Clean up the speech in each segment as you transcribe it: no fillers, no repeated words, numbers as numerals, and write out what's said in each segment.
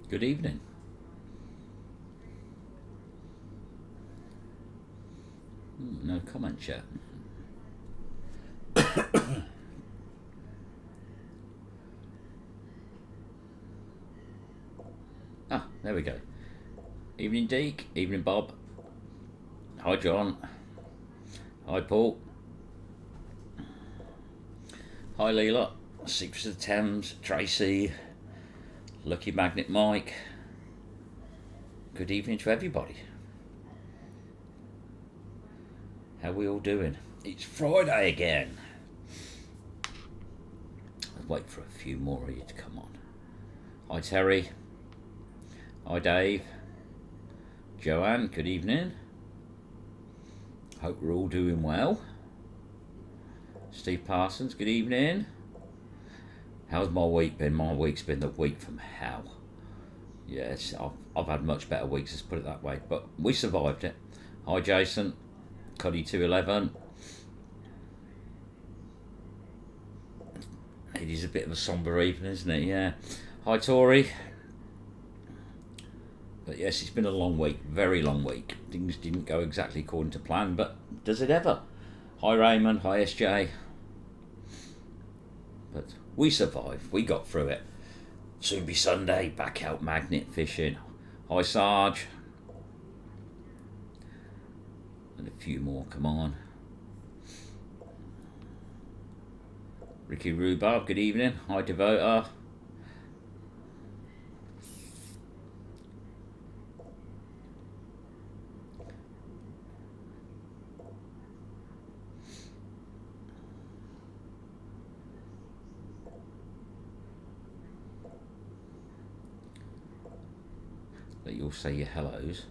Good evening. No comment yet. Ah, there we go. Evening, Deke. Evening, Bob. Hi, John. Hi, Paul. Hi, Leela. Secrets of the Thames. Tracy. Lucky Magnet Mike. Good evening to everybody. How are we all doing? It's Friday again. I'll wait for a few more of you to come on. Hi, Terry. Hi, Dave. Joanne, good evening. Hope we're all doing well. Steve Parsons, good evening. How's my week been? My week's been the week from hell. Yes, I've had much better weeks, let's put it that way. But we survived it. Hi, Jason. Cuddy211. It is a bit of a sombre evening, isn't it? Yeah. Hi, Tori. But yes, it's been a long week, very long week. Things didn't go exactly according to plan, but does it ever? Hi, Raymond. Hi, SJ. But we survived. We got through it. Soon be Sunday, back out magnet fishing. Hi, Sarge. And a few more, come on. Ricky Rhubarb, good evening. Hi, Devota. That you'll say your hellos.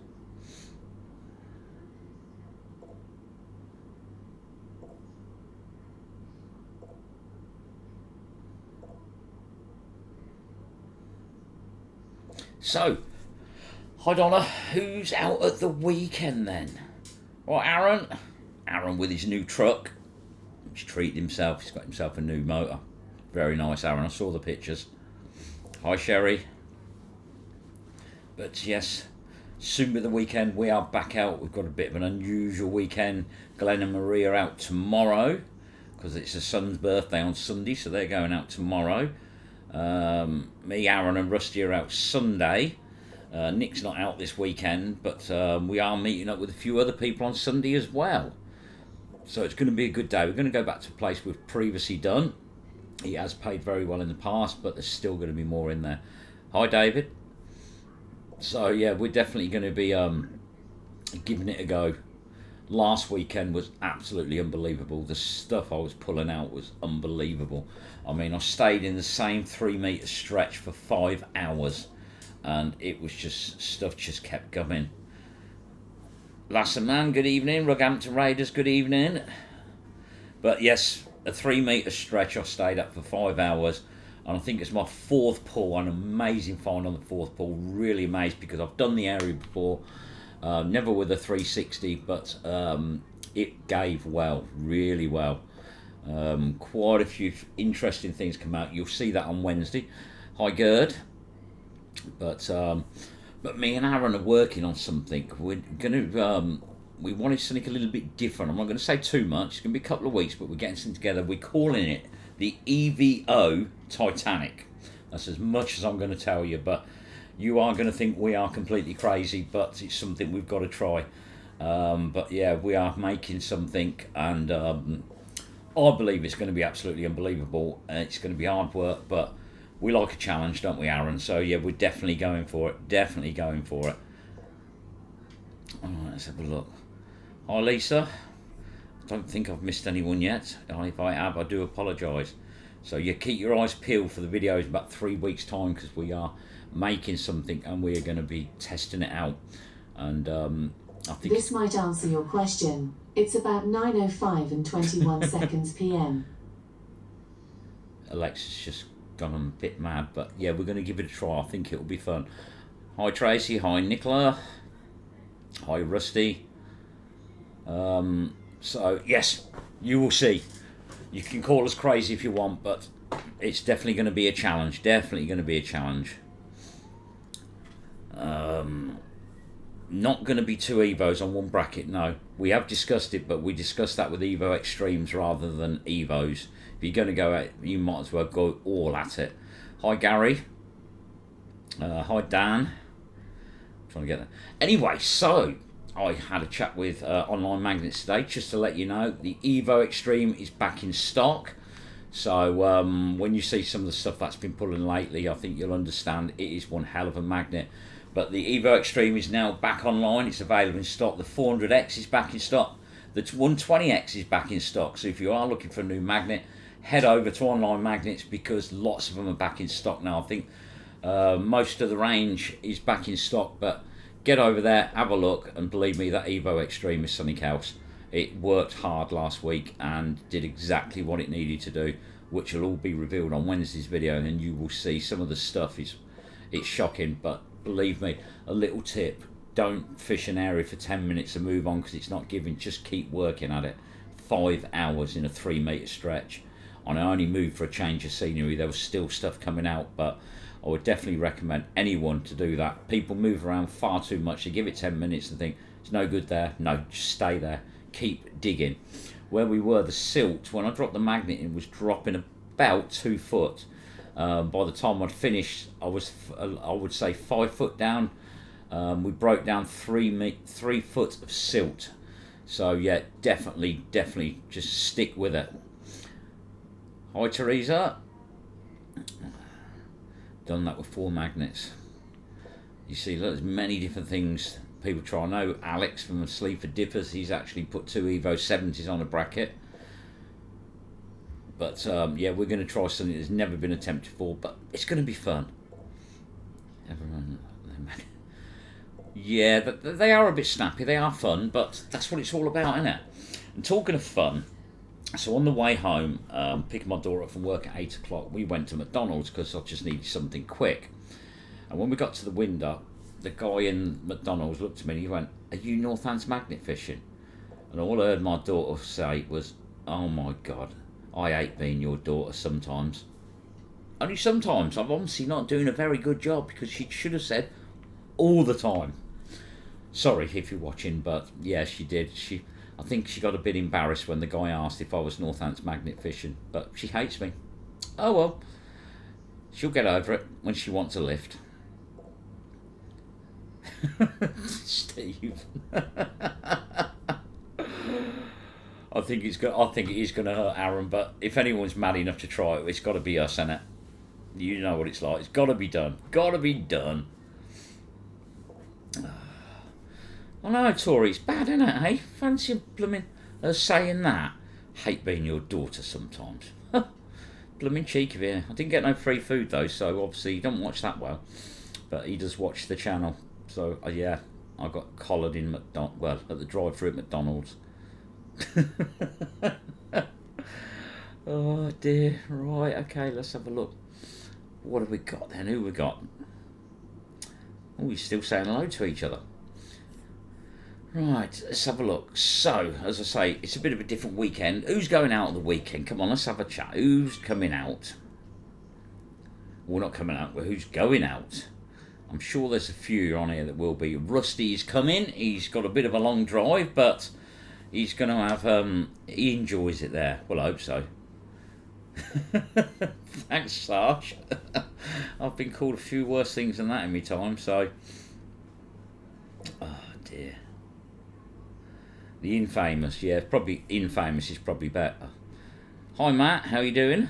So, hi Donna, who's out at the weekend then? Well, Aaron. Aaron with his new truck. He's treated himself, he's got himself a new motor. Very nice, Aaron, I saw the pictures. Hi Sherry. But yes, soon be the weekend, we are back out. We've got a bit of an unusual weekend. Glenn and Marie are out tomorrow, because it's a son's birthday on Sunday, so they're going out tomorrow. Me, Aaron and Rusty are out Sunday. Nick's not out this weekend, but we are meeting up with a few other people on Sunday as well. So it's going to be a good day. We're going to go back to a place we've previously done. He has paid very well in the past, but there's still going to be more in there. Hi, David. So yeah, we're definitely going to be giving it a go. Last weekend was absolutely unbelievable. The stuff I was pulling out was unbelievable. I mean, I stayed in the same 3 metre stretch for 5 hours, and it was just, stuff just kept coming. Lasserman, good evening. Rughampton Raiders, good evening. But yes, a 3 metre stretch I stayed up for 5 hours, and I think it's my 4th pull, an amazing find on the 4th pull. Really amazed, because I've done the area before, never with a 360, but it gave well, really well. Quite a few interesting things come out. You'll see that on Wednesday. Hi Gerd. But me and Aaron are working on something. We're gonna we wanted something a little bit different. I'm not going to say too much. It's going to be a couple of weeks, but we're getting something together. We're calling it the EVO Titanic. That's as much as I'm going to tell you, but you are going to think we are completely crazy, but it's something we've got to try. But yeah, we are making something, and I believe it's going to be absolutely unbelievable. It's going to be hard work, but we like a challenge, don't we, Aaron? So yeah, we're definitely going for it. Definitely going for it. All right, let's have a look. Hi, Lisa. I don't think I've missed anyone yet. If I have, I do apologise. So yeah, keep your eyes peeled for the videos in about 3 weeks' time, because we are making something and we are going to be testing it out. And I think this might answer your question. It's about 9:05 and 21 seconds PM. Alexa's just gone a bit mad, but yeah, we're going to give it a try. I think it'll be fun. Hi Tracy. Hi Nicola. Hi Rusty. So yes, you will see. You can call us crazy if you want, but it's definitely going to be a challenge. Definitely going to be a challenge. Not going to be 2 Evos on one bracket, no. We have discussed it, but we discussed that with Evo Extremes rather than Evos. If you're going to go at, you might as well go all at it. Hi Gary. Hi Dan. I'm trying to get that. Anyway, so I had a chat with Online Magnets today, just to let you know the Evo Extreme is back in stock. So when you see some of the stuff that's been pulling lately, I think you'll understand it is one hell of a magnet. But the Evo Extreme is now back online. It's available in stock. The 400X is back in stock. The 120X is back in stock. So if you are looking for a new magnet, head over to Online Magnets, because lots of them are back in stock now. I think most of the range is back in stock, but get over there, have a look, and believe me, that Evo Extreme is something else. It worked hard last week and did exactly what it needed to do, which will all be revealed on Wednesday's video, and you will see some of the stuff it's shocking. But believe me, a little tip: don't fish an area for 10 minutes and move on, because it's not giving. Just keep working at it. 5 hours in a 3 metre stretch, and I only moved for a change of scenery. There was still stuff coming out, but I would definitely recommend anyone to do that. People move around far too much. They give it 10 minutes and think it's no good there. No, just stay there. Keep digging. Where we were, the silt, when I dropped the magnet, it was dropping about 2 foot. By the time I'd finished, I would say 5 foot down. We broke down 3 foot of silt. So yeah, definitely just stick with it. Hi Teresa. Done that with 4 magnets. You see, look, there's many different things people try. I know Alex from the Sleaford Dippers, he's actually put 2 Evo 70s on a bracket. But yeah, we're going to try something that's never been attempted before, but it's going to be fun. Yeah, they are a bit snappy, they are fun, but that's what it's all about, isn't it? And talking of fun, so on the way home, picking my daughter up from work at 8 o'clock, we went to McDonald's because I just needed something quick. And when we got to the window, the guy in McDonald's looked at me and he went, "Are you Northants magnet fishing?" And all I heard my daughter say was, "Oh my God, I hate being your daughter sometimes." Only sometimes. I'm obviously not doing a very good job, because she should have said all the time. Sorry if you're watching, but yeah, she did. I think she got a bit embarrassed when the guy asked if I was Northants magnet fishing, but she hates me. Oh well, she'll get over it when she wants a lift. Steve. I think it is going to hurt Aaron, but if anyone's mad enough to try it, it's got to be us, innit? You know what it's like. It's got to be done. Got to be done. I know, Tori, it's bad, isn't it, hey? Fancy blooming saying that. Hate being your daughter sometimes. Blooming cheek of you. I didn't get no free food, though, so obviously he don't watch that well. But he does watch the channel. So, yeah, I got collared in at the drive-thru at McDonald's. Oh, dear. Right, okay, let's have a look. What have we got then? Who we got? Oh, we're still saying hello to each other. Right, let's have a look. So, as I say, it's a bit of a different weekend. Who's going out on the weekend? Come on, let's have a chat. Who's coming out? Well, not coming out, but who's going out? I'm sure there's a few on here that will be. Rusty's coming. He's got a bit of a long drive, but he's going to have... he enjoys it there. Well, I hope so. Thanks, Sarge. I've been called a few worse things than that in my time, so... Oh, dear. The infamous, yeah, probably infamous is probably better. Hi Matt, how you doing?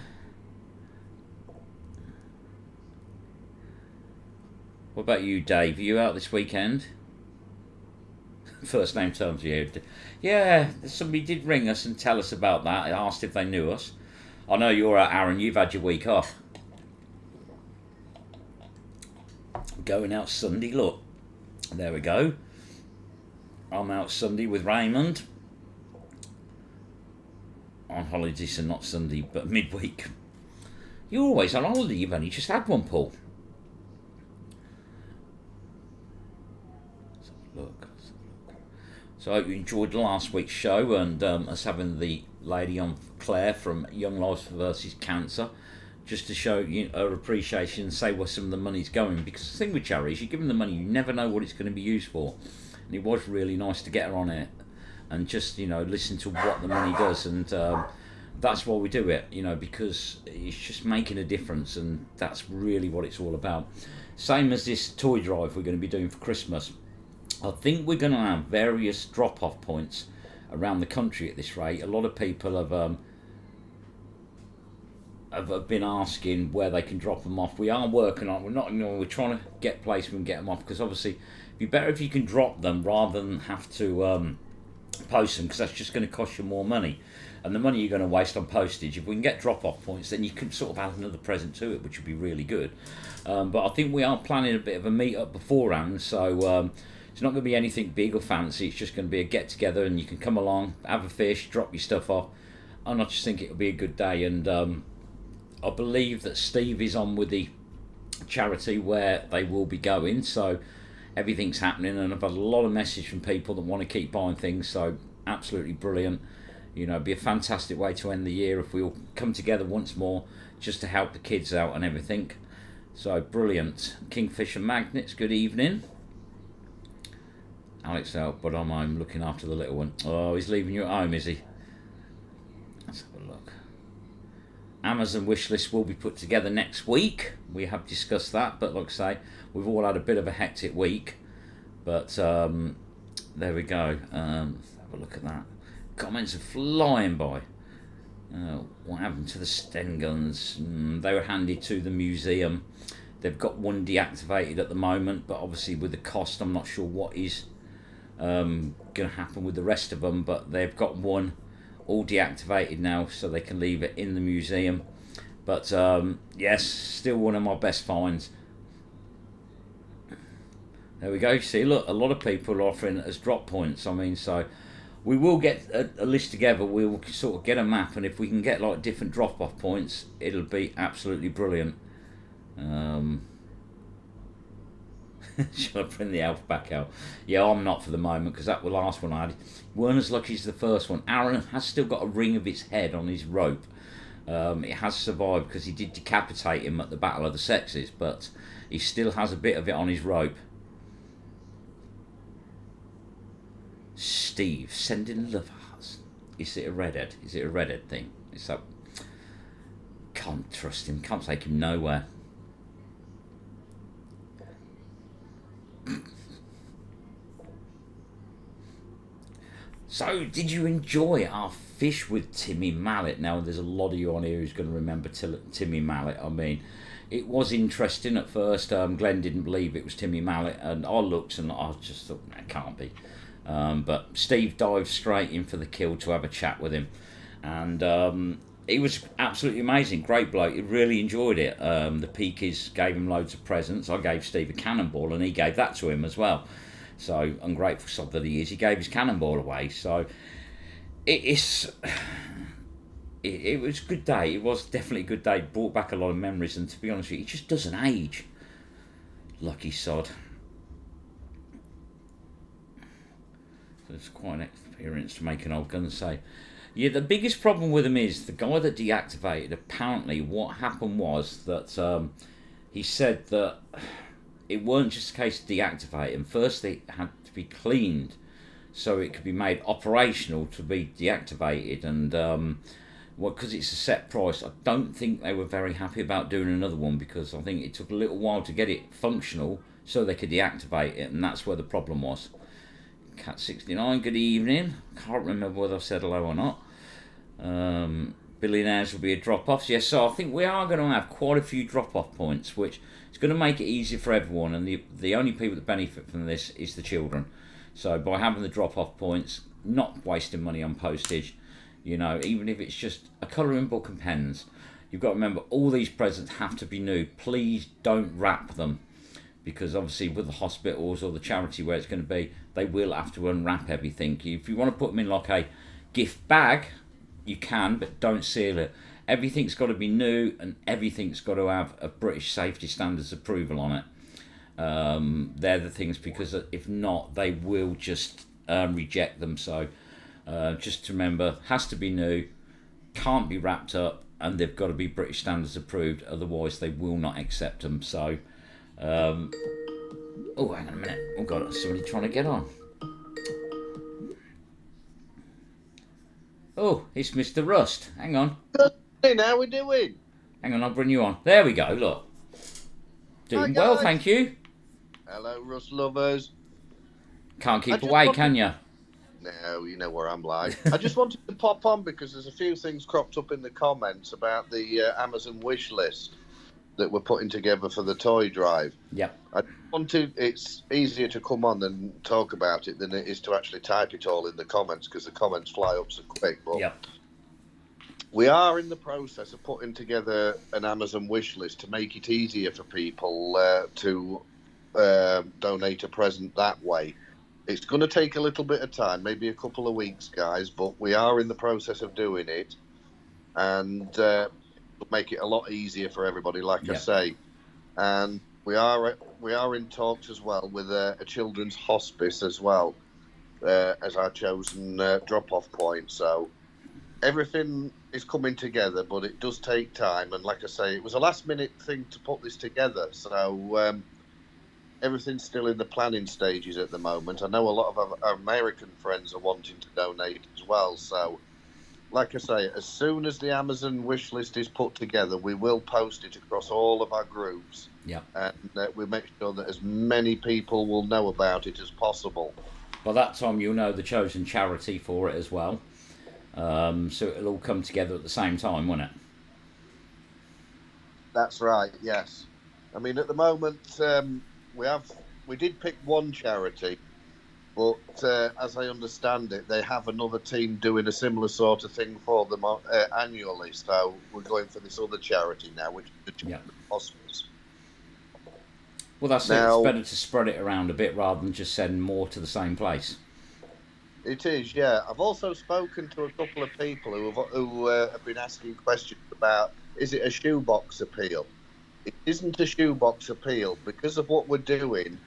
What about you, Dave? Are you out this weekend? First name terms, yeah. Somebody did ring us and tell us about that. I asked if they knew us. I know you're out, Aaron. You've had your week off. Going out Sunday. Look, there we go. I'm out Sunday with Raymond. On holiday, so not Sunday, but midweek. You're always on holiday. You've only just had one, Paul. Let's have a look. So I hope you enjoyed last week's show, and us having the lady on, Claire from Young Life versus Cancer, just to show her appreciation and say where some of the money's going. Because the thing with charities, you give them the money, you never know what it's going to be used for. and it was really nice to get her on it and just, you know, listen to what the money does. And that's why we do it, you know, because it's just making a difference, and that's really what it's all about. Same as this toy drive we're going to be doing for Christmas. I think we're going to have various drop-off points around the country at this rate. A lot of people have been asking where they can drop them off. We are working on it. We're not, you know, we're trying to get placement and get them off, because obviously it'd be better if you can drop them rather than have to post them, because that's just going to cost you more money, and the money you're going to waste on postage. If we can get drop-off points, then you can sort of add another present to it, which would be really good. But I think we are planning a bit of a meet-up beforehand, so it's not going to be anything big or fancy. It's just going to be a get-together, and you can come along, have a fish, drop your stuff off, and I just think it'll be a good day. And I believe that Steve is on with the charity where they will be going, so everything's happening, and I've had a lot of message from people that want to keep buying things, so absolutely brilliant. You know, it'd be a fantastic way to end the year if we all come together once more just to help the kids out and everything. So brilliant. Kingfisher Magnets, good evening. Alex out, but I'm home looking after the little one. Oh, he's leaving you at home, is he? Let's have a look. Amazon wish list will be put together next week. We have discussed that, but like I say, we've all had a bit of a hectic week. But there we go. Let's have a look at that. Comments are flying by. What happened to the Sten guns? They were handed to the museum. They've got one deactivated at the moment, but obviously with the cost, I'm not sure what is going to happen with the rest of them. But they've got one all deactivated now, so they can leave it in the museum. But yes, still one of my best finds. There we go. See, look, a lot of people are offering it as drop points. I mean, so we will get a list together. We will sort of get a map, and if we can get like different drop-off points, it'll be absolutely brilliant. Shall I print the alpha back out? Yeah, I'm not for the moment, because that was the last one I had. Weren't as lucky as the first one. Aaron has still got a ring of its head on his rope. It has survived because he did decapitate him at the Battle of the Sexes, but he still has a bit of it on his rope. Steve, sending love hearts. Is it a redhead? Is it a redhead thing? It's that. Can't trust him. Can't take him nowhere. So, did you enjoy our fish with Timmy Mallet? Now, there's a lot of you on here who's going to remember Timmy Mallet. I mean, it was interesting at first. Glenn didn't believe it was Timmy Mallet, and I looked and I just thought, that can't be. But Steve dived straight in for the kill to have a chat with him, and he was absolutely amazing. Great bloke. He really enjoyed it. The Peakies gave him loads of presents. I gave Steve a cannonball, and he gave that to him as well. So ungrateful sod that he is, he gave his cannonball away. So it was a good day. It was definitely a good day. It brought back a lot of memories, and to be honest with you, he just doesn't age. Lucky sod. So it's quite an experience to make an old gun safe. Yeah, the biggest problem with him is the guy that deactivated, apparently what happened was that he said that it weren't just a case of deactivating. First, they had to be cleaned so it could be made operational to be deactivated. And because it's a set price, I don't think they were very happy about doing another one, because I think it took a little while to get it functional so they could deactivate it, and that's where the problem was. Cat69, good evening. Can't remember whether I said hello or not. Billionaires will be a drop-off. Yes, so I think we are going to have quite a few drop-off points, which is going to make it easier for everyone, and the only people that benefit from this is the children. So by having the drop-off points, not wasting money on postage, you know, even if it's just a colouring book and pens, you've got to remember all these presents have to be new. Please don't wrap them, because obviously with the hospitals or the charity where it's going to be, they will have to unwrap everything. If you want to put them in like a gift bag, you can, but don't seal it. Everything's got to be new, and everything's got to have a British Safety Standards approval on it. They're the things, because if not, they will just reject them. So just to remember, has to be new, can't be wrapped up, and they've got to be British Standards approved, otherwise they will not accept them. So, oh, hang on a minute. Oh God, somebody trying to get on. Oh, it's Mr. Rust. Hang on. Hey, how we doing? Hang on, I'll bring you on. There we go, look. Hi, Doing well, guys. thank you. Hello, Rust lovers. Can't I keep just away, wanted- can you? No, you know where I'm like. I just wanted to pop on because there's a few things cropped up in the comments about the Amazon wish list that we're putting together for the toy drive. Yep. It's easier to come on and talk about it than it is to actually type it all in the comments because the comments fly up so quick. But Yep. we are in the process of putting together an Amazon wish list to make it easier for people to donate a present that way. It's going to take a little bit of time, maybe a couple of weeks, guys, but we are in the process of doing it, and it'll make it a lot easier for everybody, like I Yeah. say. And we are in talks as well with a children's hospice as well as our chosen drop-off point. So everything is coming together, but it does take time. And like I say, it was a last-minute thing to put this together, so everything's still in the planning stages at the moment. I know a lot of our American friends are wanting to donate as well. So, like I say, as soon as the Amazon wish list is put together, we will post it across all of our groups. Yeah. And we'll make sure that as many people will know about it as possible. By that time, you'll know the chosen charity for it as well. So it'll all come together at the same time, won't it? That's right, yes. I mean, at the moment, we did pick one charity, but as I understand it, they have another team doing a similar sort of thing for them annually. So we're going for this other charity now, which is the Children's Hospice. Well, that's Now- it. It's better to spread it around a bit rather than just send more to the same place. It is, yeah. I've also spoken to a couple of people who have been asking questions about, is it a shoebox appeal? It isn't a shoebox appeal because of what we're doing,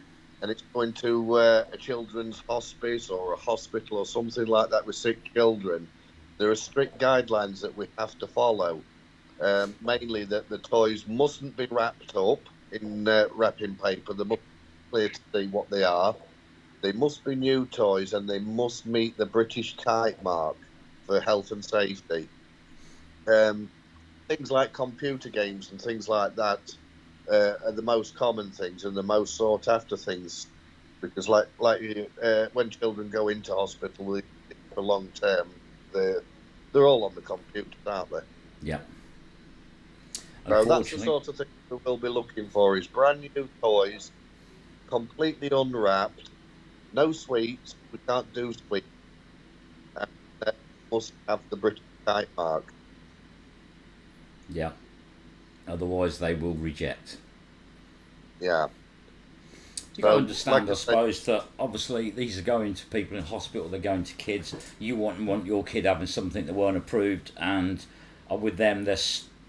and it's going to a children's hospice or a hospital or something like that with sick children. There are strict guidelines that we have to follow. Mainly that the toys mustn't be wrapped up in wrapping paper. They must be clear to see what they are. They must be new toys, and they must meet the British type mark for health and safety. Things like computer games and things like that are the most common things and the most sought after things, because when children go into hospital for long term, they're all on the computers, aren't they? Yeah. So that's the Unfortunately, sort of thing we will be looking for: is brand new toys, completely unwrapped, no sweets. We can't do sweets. And must have the British type mark. yeah. Otherwise, they will reject. Yeah. You got to So, understand, like I I said- suppose, that obviously these are going to people in hospital. They're going to kids. You want your kid having something that weren't approved, and with them,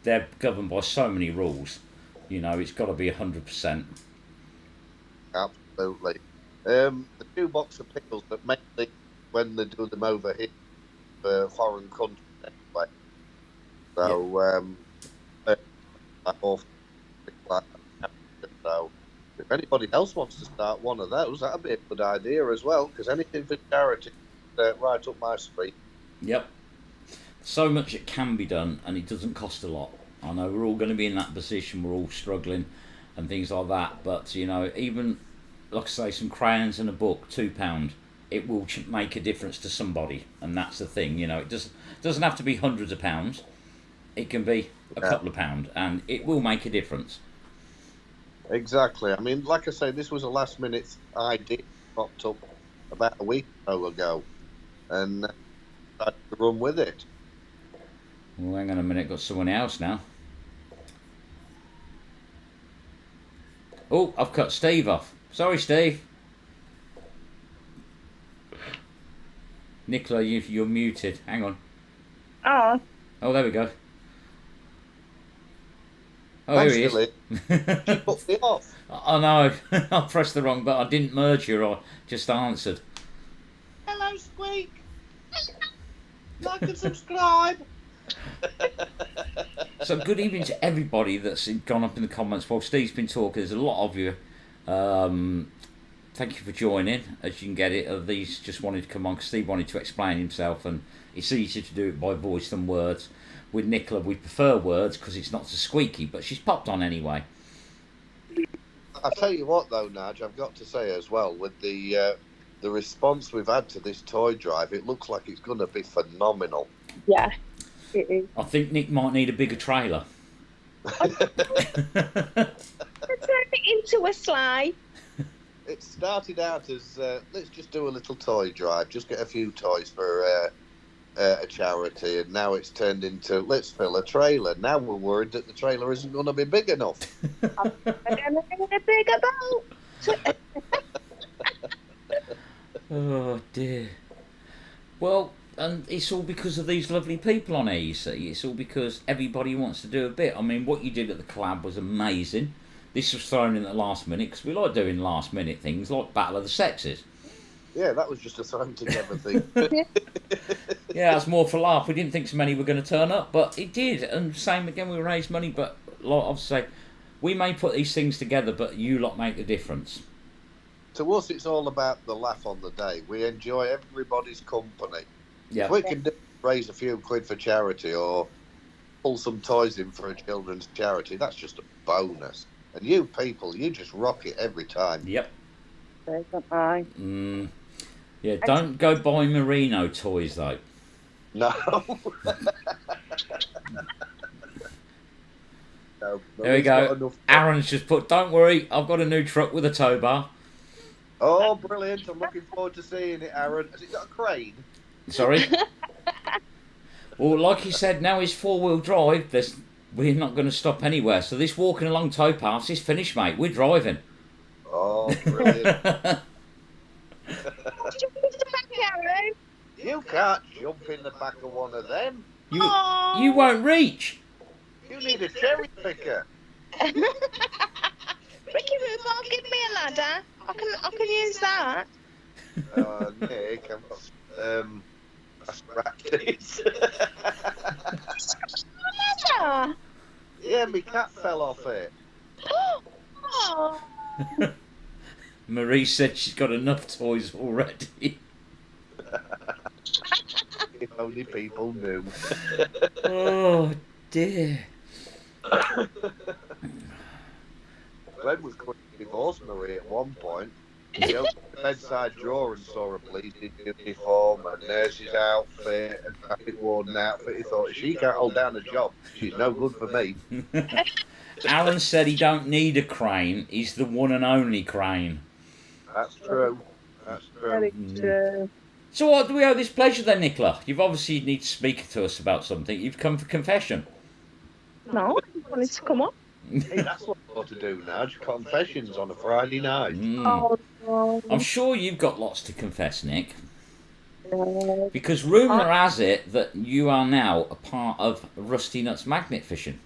they're governed by so many rules. You know, it's got to be 100%. Absolutely. The two box of pickles, but mainly when they do them over here for foreign countries anyway. So, so if anybody else wants to start one of those, that'd be a good idea as well, because anything for charity, right up my street. Yep. So much it can be done, and it doesn't cost a lot. I know we're all going to be in that position. We're all struggling and things like that. But, you know, even, like I say, some crayons and a book, £2, it will make a difference to somebody. And that's the thing, you know. It doesn't have to be hundreds of pounds. It can be a couple of pounds, and it will make a difference. Exactly. I mean, like I say, this was a last minute idea popped up about a week or so ago, and I had to run with it. Well, hang on a minute, got someone else now. Oh, I've cut Steve off. Sorry, Steve. Nicola, you're muted. Hang on. Oh, Oh, there we go. Oh, Thanks, here he is. Billy. She put me off. I know. I pressed the wrong button. I didn't merge you. I just answered. Hello, Squeak. Like and subscribe. So good evening to everybody that's gone up in the comments while Steve's been talking. There's a lot of you thank you for joining. As you can get it, these just wanted to come on because Steve wanted to explain himself, and it's easier to do it by voice than words. With Nicola, we prefer words because it's not so squeaky, but she's popped on anyway. I'll tell you what, though, Nudge, I've got to say as well, with the response we've had to this toy drive, it looks like it's going to be phenomenal. Yeah, it is. I think Nick might need a bigger trailer. Let's turn it into a sleigh. It started out as, let's just do a little toy drive, just get a few toys for a charity, and now it's turned into, let's fill a trailer. Now we're worried that the trailer isn't going to be big enough. I'm gonna need a bigger boat. Oh dear. Well, and it's all because of these lovely people on here, you see. It's all because everybody wants to do a bit. I mean, what you did at the collab was amazing. This was thrown in at the last minute because we like doing last minute things like Battle of the Sexes. Yeah, that was just a thrown together thing. Yeah, that's more for laugh. We didn't think so many were going to turn up, but it did. And same again, we raised money, but like I've said, we may put these things together, but you lot make the difference. To us, it's all about the laugh on the day. We enjoy everybody's company. Yeah. If we can raise a few quid for charity or pull some toys in for a children's charity, that's just a bonus. And you people, you just rock it every time. Yep. Don't I? Yeah, don't go buy Merino toys though. No. No, There we go. Aaron's just put, don't worry, I've got a new truck with a tow bar. Oh, brilliant. I'm looking forward to seeing it, Aaron. Has it got a crane? Sorry? Well, like you said, now it's four-wheel drive. We're not going to stop anywhere. So this walking along tow paths is finished, mate. We're driving. Oh, brilliant. You can't jump in the back of one of them. You won't reach. You need a cherry picker. Ricky Rubel, give me a ladder. I can use that. Nick, I scrapped it. Ladder. Yeah, my cat fell off it. Oh. Marie said she's got enough toys already. If only people knew. Oh, dear. Glenn was going to divorce Marie at one point. He opened the bedside drawer and saw a bleeding uniform, a nurse's outfit, a traffic warden outfit. He thought, if she can't hold down a job, she's no good for me. Alan said he don't need a crane. He's the one and only crane. That's true. That's true. So what do we owe this pleasure then, Nicola? You've obviously need to speak to us about something. You've come for confession. No, I just wanted to come up. Hey, that's what I've got to do now. Confessions on a Friday night. Oh, no. I'm sure you've got lots to confess, Nick. Because rumour has it that you are now a part of Rusty Nuts magnet fishing.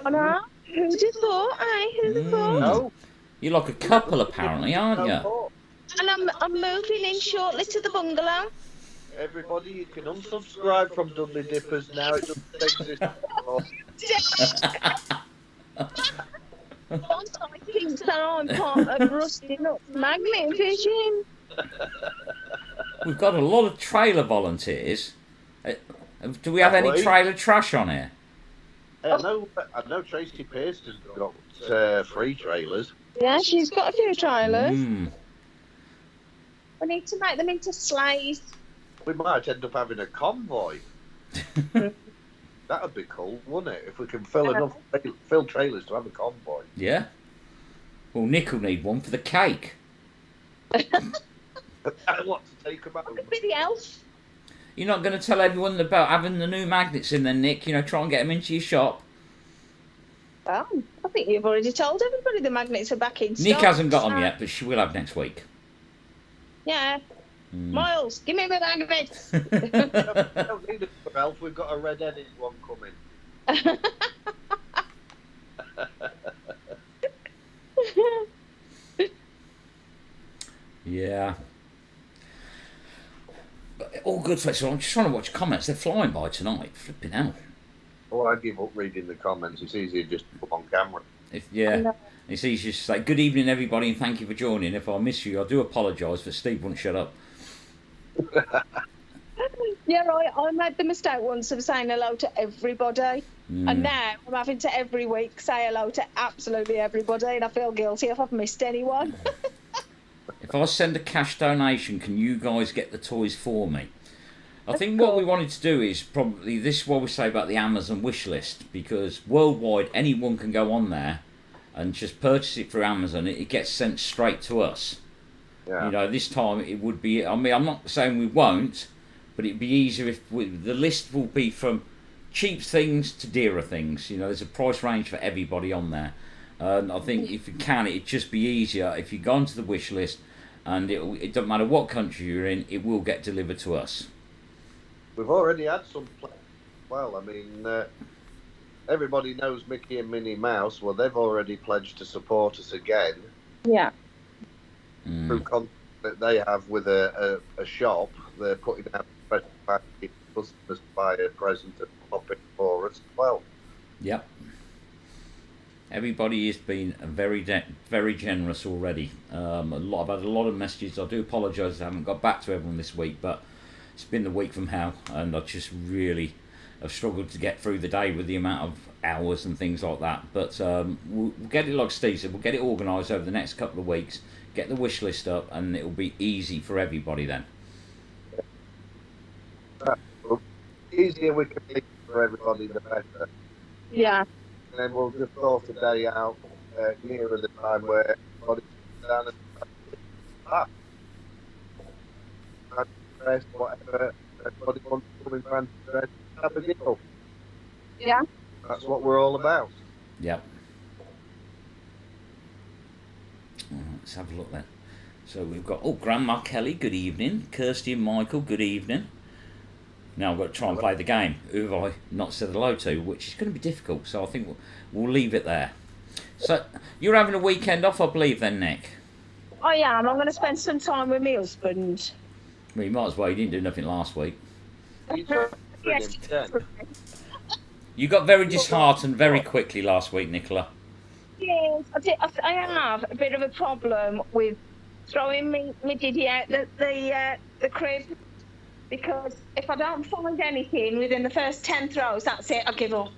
Oh, no. Who'd have thought, eh? Who'd have thought? No. You're like a couple, apparently, aren't you? No. And I'm moving in shortly to the bungalow. Everybody, you can unsubscribe from Dudley Dippers now. It doesn't exist anymore. Once I think that I'm part of Rusty Nuts magnet fishing. We've got a lot of trailer volunteers. Do we have any trailer trash on here? I know Tracy Pearson's got 3 trailers. Yeah, she's got a few trailers. Mm. We need to make them into sleighs. We might end up having a convoy. That would be cool, wouldn't it? If we can fill trailers to have a convoy. Yeah. Well, Nick will need one for the cake. I want to take them out. Could be the elf. You're not going to tell everyone about having the new magnets in there, Nick? You know, try and get them into your shop. Oh, I think you've already told everybody the magnets are back in stock. Nick hasn't got them yet, but she will have next week. Yeah. Miles, give me the magnets. We don't need it for Elf. We've got a red-headed one coming. Yeah. But all good, so I'm just trying to watch comments. They're flying by tonight. Flipping out. Oh, I give up reading the comments. It's easier just to put on camera. Yeah. know. It's easy to say, good evening, everybody, and thank you for joining. If I miss you, I do apologise, but Steve wouldn't shut up. Yeah, I made the mistake once of saying hello to everybody. And now I'm having to every week say hello to absolutely everybody, and I feel guilty if I've missed anyone. If I send a cash donation, can you guys get the toys for me? I think what we wanted to do is probably this is what we say about the Amazon wish list, because worldwide anyone can go on there and just purchase it through Amazon. It gets sent straight to us. Yeah. You know, this time it would be. I mean, I'm not saying we won't, but it'd be easier if the list will be from cheap things to dearer things. You know, there's a price range for everybody on there. And I think if you can, it'd just be easier if you go onto the wish list, and it doesn't matter what country you're in, it will get delivered to us. We've already had some play. Well, I mean, everybody knows Mickey and Minnie Mouse. Well, they've already pledged to support us again Yeah. through contact that they have with a shop. They're putting out a special package for customers to buy a present and pop it for us as well. Yep. Everybody has been very generous already. I've had a lot of messages. I do apologise I haven't got back to everyone this week, but it's been the week from hell, and I just really have struggled to get through the day with the amount of hours and things like that. But we'll get it, like Steve said, we'll get it organised over the next couple of weeks, get the wish list up, and it'll be easy for everybody then. The easier we can make it for everybody, the better. Yeah. And then we'll just sort a day out nearer the time where everybody sits down and dress, whatever everybody wants to come in fancy dress, have a giggle. Yeah. That's what we're all about. Yep. Let's have a look then. So we've got, Grandma Kelly, good evening. Kirsty and Michael, good evening. Now I've got to try and play the game. Who have I not said hello to, which is going to be difficult, so I think we'll leave it there. So you're having a weekend off, I believe, then, Nick? I am. I'm going to spend some time with my husband. Well, you might as well. You didn't do nothing last week. Yes. You got very disheartened very quickly last week, Nicola. Yes, I have a bit of a problem with throwing me diddy out the crib, because if I don't find anything within the first 10 throws, that's it, I give up.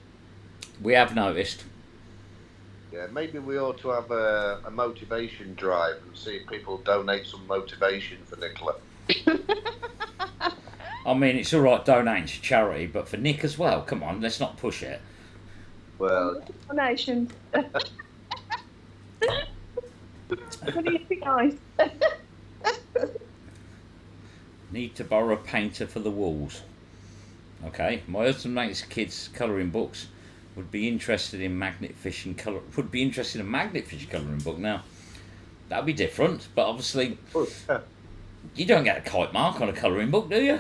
We have noticed. Yeah, maybe we ought to have a motivation drive and see if people donate some motivation for Nicola. I mean, it's all right donating to charity, but for Nick as well, come on, let's not push it. Well, Donation. What do you think, guys? Need to borrow a painter for the walls. Okay, my husband makes kids colouring books. Would be interested in magnet fishing colour. Would be interested in a magnet fishing colouring book. Now, that'd be different, but obviously, you don't get a kite mark on a colouring book, do you?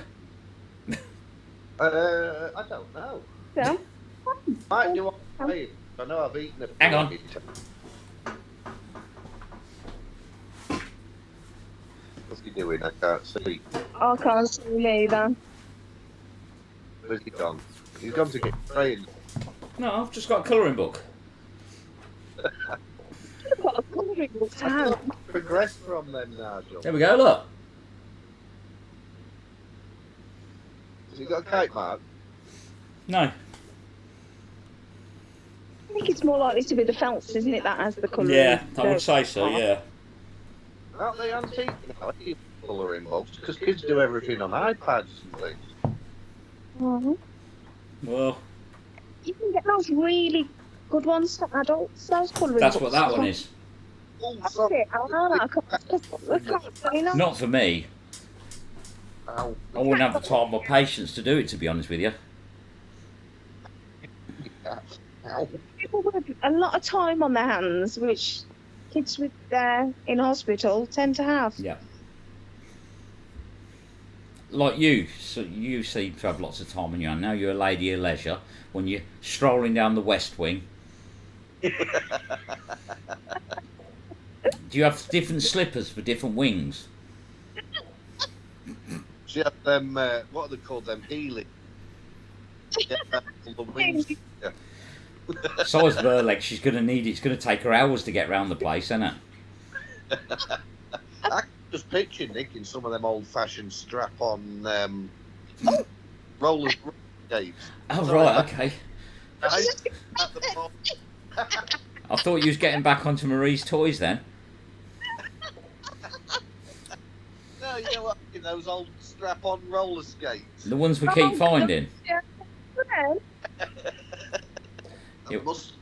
I don't know. Yeah. Might do what I say. I know I've eaten a Hang on. What's he doing? I can't see. I can't see either. Where's he gone? He's gone to get trained. No, I've just got a colouring book. I've got a colouring book to hand. Progress from them, Nigel. There we go, look. Has he got a kite mark? No. I think it's more likely to be the felts, isn't it, that has the colouring? Yeah, I would say so, yeah. Aren't they antique now? Colouring books, because kids do everything on iPads and things. Mhm. Well, You can get those really good ones for adults, those colouring that's books. what that one is. That's it. I can't say no. Not for me. Ow. I wouldn't have the time or patience to do it, to be honest with you. Ow. People with a lot of time on their hands, which kids with in hospital tend to have. Yeah. Like you, so you seem to have lots of time on your hand. Now you're a lady of leisure when you're strolling down the West Wing. Do you have different slippers for different wings? She had them, what are they called? Them healing. Yeah, the wings. Yeah. Size of her leg, she's going to need. It's going to take her hours to get round the place, isn't it? I can just picture Nick in some of them old-fashioned strap-on roller skates. Oh Sorry, right, okay. At the top. I thought you was getting back onto Marie's toys then. No, you know what? Those old strap-on roller skates. The ones we keep finding. Yeah. I must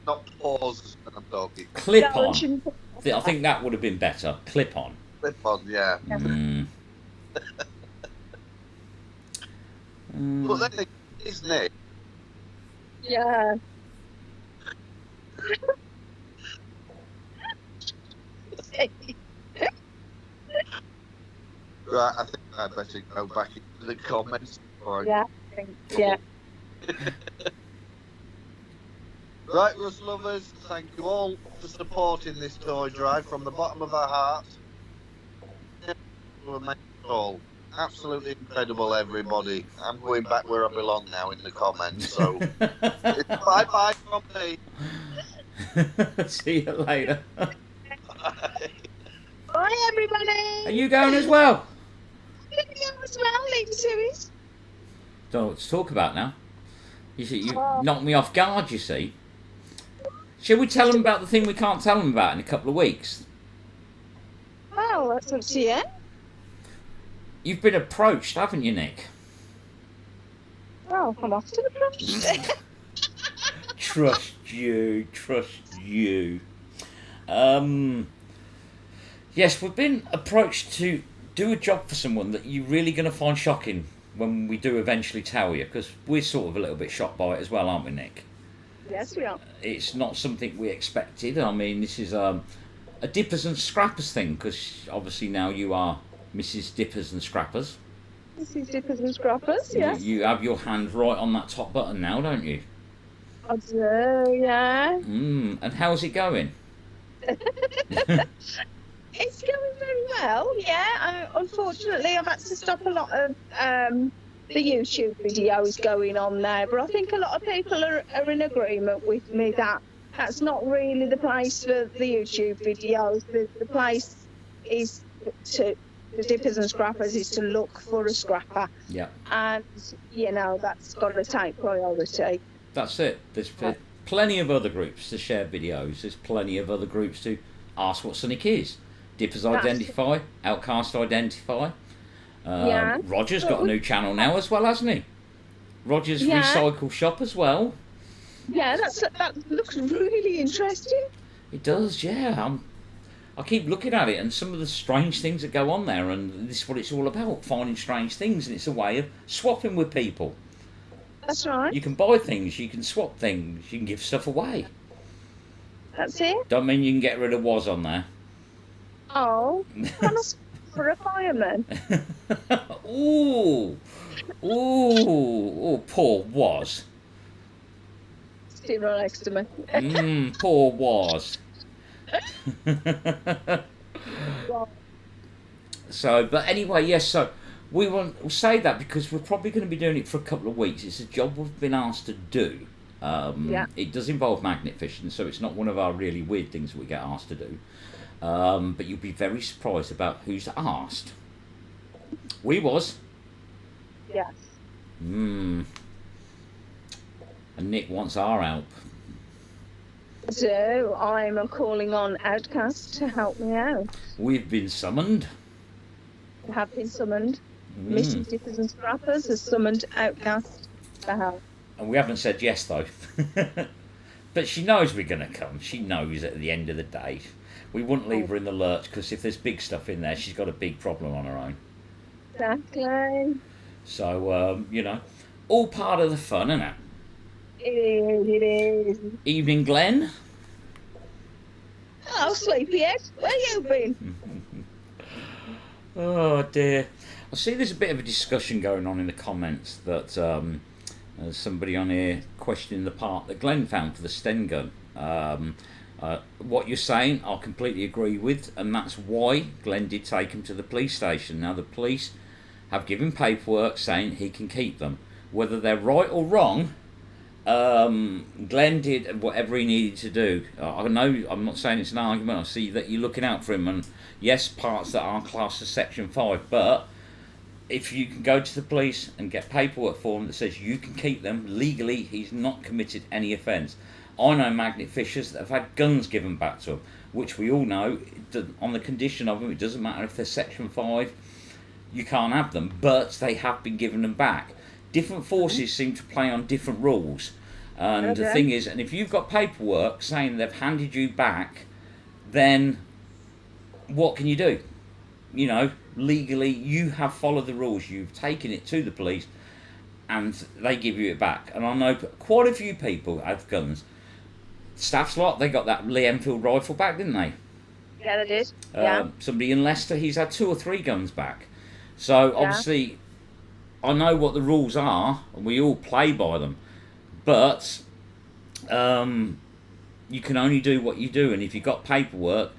not pause when I'm talking. Clip on. I think that would have been better. Clip on. Clip on, yeah. Mm. But then it is Nick. Yeah. Right, I think I'd better go back into the comments. Before I- Yeah. Yeah. Right, Russ lovers, thank you all for supporting this toy drive from the bottom of our hearts. All. Absolutely incredible, everybody. I'm going back where I belong now in the comments. So, bye bye from me. See you later. Bye, everybody. Are you going as well? As well, Lady Series. Don't know what to talk about now. You knocked me off guard, you see. Shall we tell them about the thing we can't tell them about in a couple of weeks? Well, that's up to you. You've been approached, haven't you, Nick? Oh, I'm off to the front. Trust you. Yes, we've been approached to do a job for someone that you're really going to find shocking when we do eventually tell you, because we're sort of a little bit shocked by it as well, aren't we, Nick? Yes, we are. It's not something we expected. I mean, this is a Dippers and Scrappers thing, because obviously now you are Mrs. Dippers and Scrappers. This is Dippers and Scrappers, yes. You have your hand right on that top button now, don't you? I do, yeah. And how's it going? It's going very well, yeah. Unfortunately, I've had to stop a lot of the YouTube videos going on there, but I think a lot of people are in agreement with me that that's not really the place for the YouTube videos. The place is to the Dippers and Scrappers is to look for a scrapper. Yeah. And, you know, that's got to take priority. That's it. There's plenty of other groups to share videos. There's plenty of other groups to ask what Sonic is. Dippers Identify, Outcast Identify. Yeah. Roger's got a new channel now as well, hasn't he? Roger's Recycle Shop as well. Yeah, that looks really interesting. It does, yeah. I keep looking at it and some of the strange things that go on there, and this is what it's all about, finding strange things, and it's a way of swapping with people. That's right. You can buy things, you can swap things, you can give stuff away. That's it. Don't mean you can get rid of was on there. Oh, can I for a fireman? Ooh, poor was. Sitting right next to me. Poor was. So, but anyway, yes. So we'll say that because we're probably going to be doing it for a couple of weeks. It's a job we've been asked to do. It does involve magnet fishing, so it's not one of our really weird things that we get asked to do. But you'll be very surprised about who's asked. We was. Yes. And Nick wants our help. So I'm calling on Outcast to help me out. We've been summoned. I have been summoned. Mrs. Dippers and Scrappers has summoned Outcast for help. And we haven't said yes, though. But she knows we're going to come. She knows at the end of the day. We wouldn't leave her in the lurch, because if there's big stuff in there, she's got a big problem on her own. Exactly. So, all part of the fun, isn't it? It is. Evening, Glenn. Hello, sleepyhead. Where you been? Oh, dear. I see there's a bit of a discussion going on in the comments that there's somebody on here questioning the part that Glenn found for the Sten gun. What you're saying, I completely agree with, and that's why Glenn did take him to the police station. Now, the police have given paperwork saying he can keep them. Whether they're right or wrong, Glenn did whatever he needed to do. I know, I'm not saying it's an argument, I see that you're looking out for him, and yes, parts that are classed as Section 5, but if you can go to the police and get paperwork for him that says you can keep them, legally he's not committed any offence. I know magnet fishers that have had guns given back to them, which we all know, on the condition of them, it doesn't matter if they're Section 5, you can't have them, but they have been given them back. Different forces seem to play on different rules, and the thing is, and if you've got paperwork saying they've handed you back, then what can you do? You know, legally you have followed the rules, you've taken it to the police and they give you it back. And I know quite a few people have guns. Staff's lot, they got that Lee Enfield rifle back, didn't they? Yeah, they did. Yeah. Somebody in Leicester, he's had 2 or 3 guns back. So obviously I know what the rules are, and we all play by them, but you can only do what you do, and if you've got paperwork,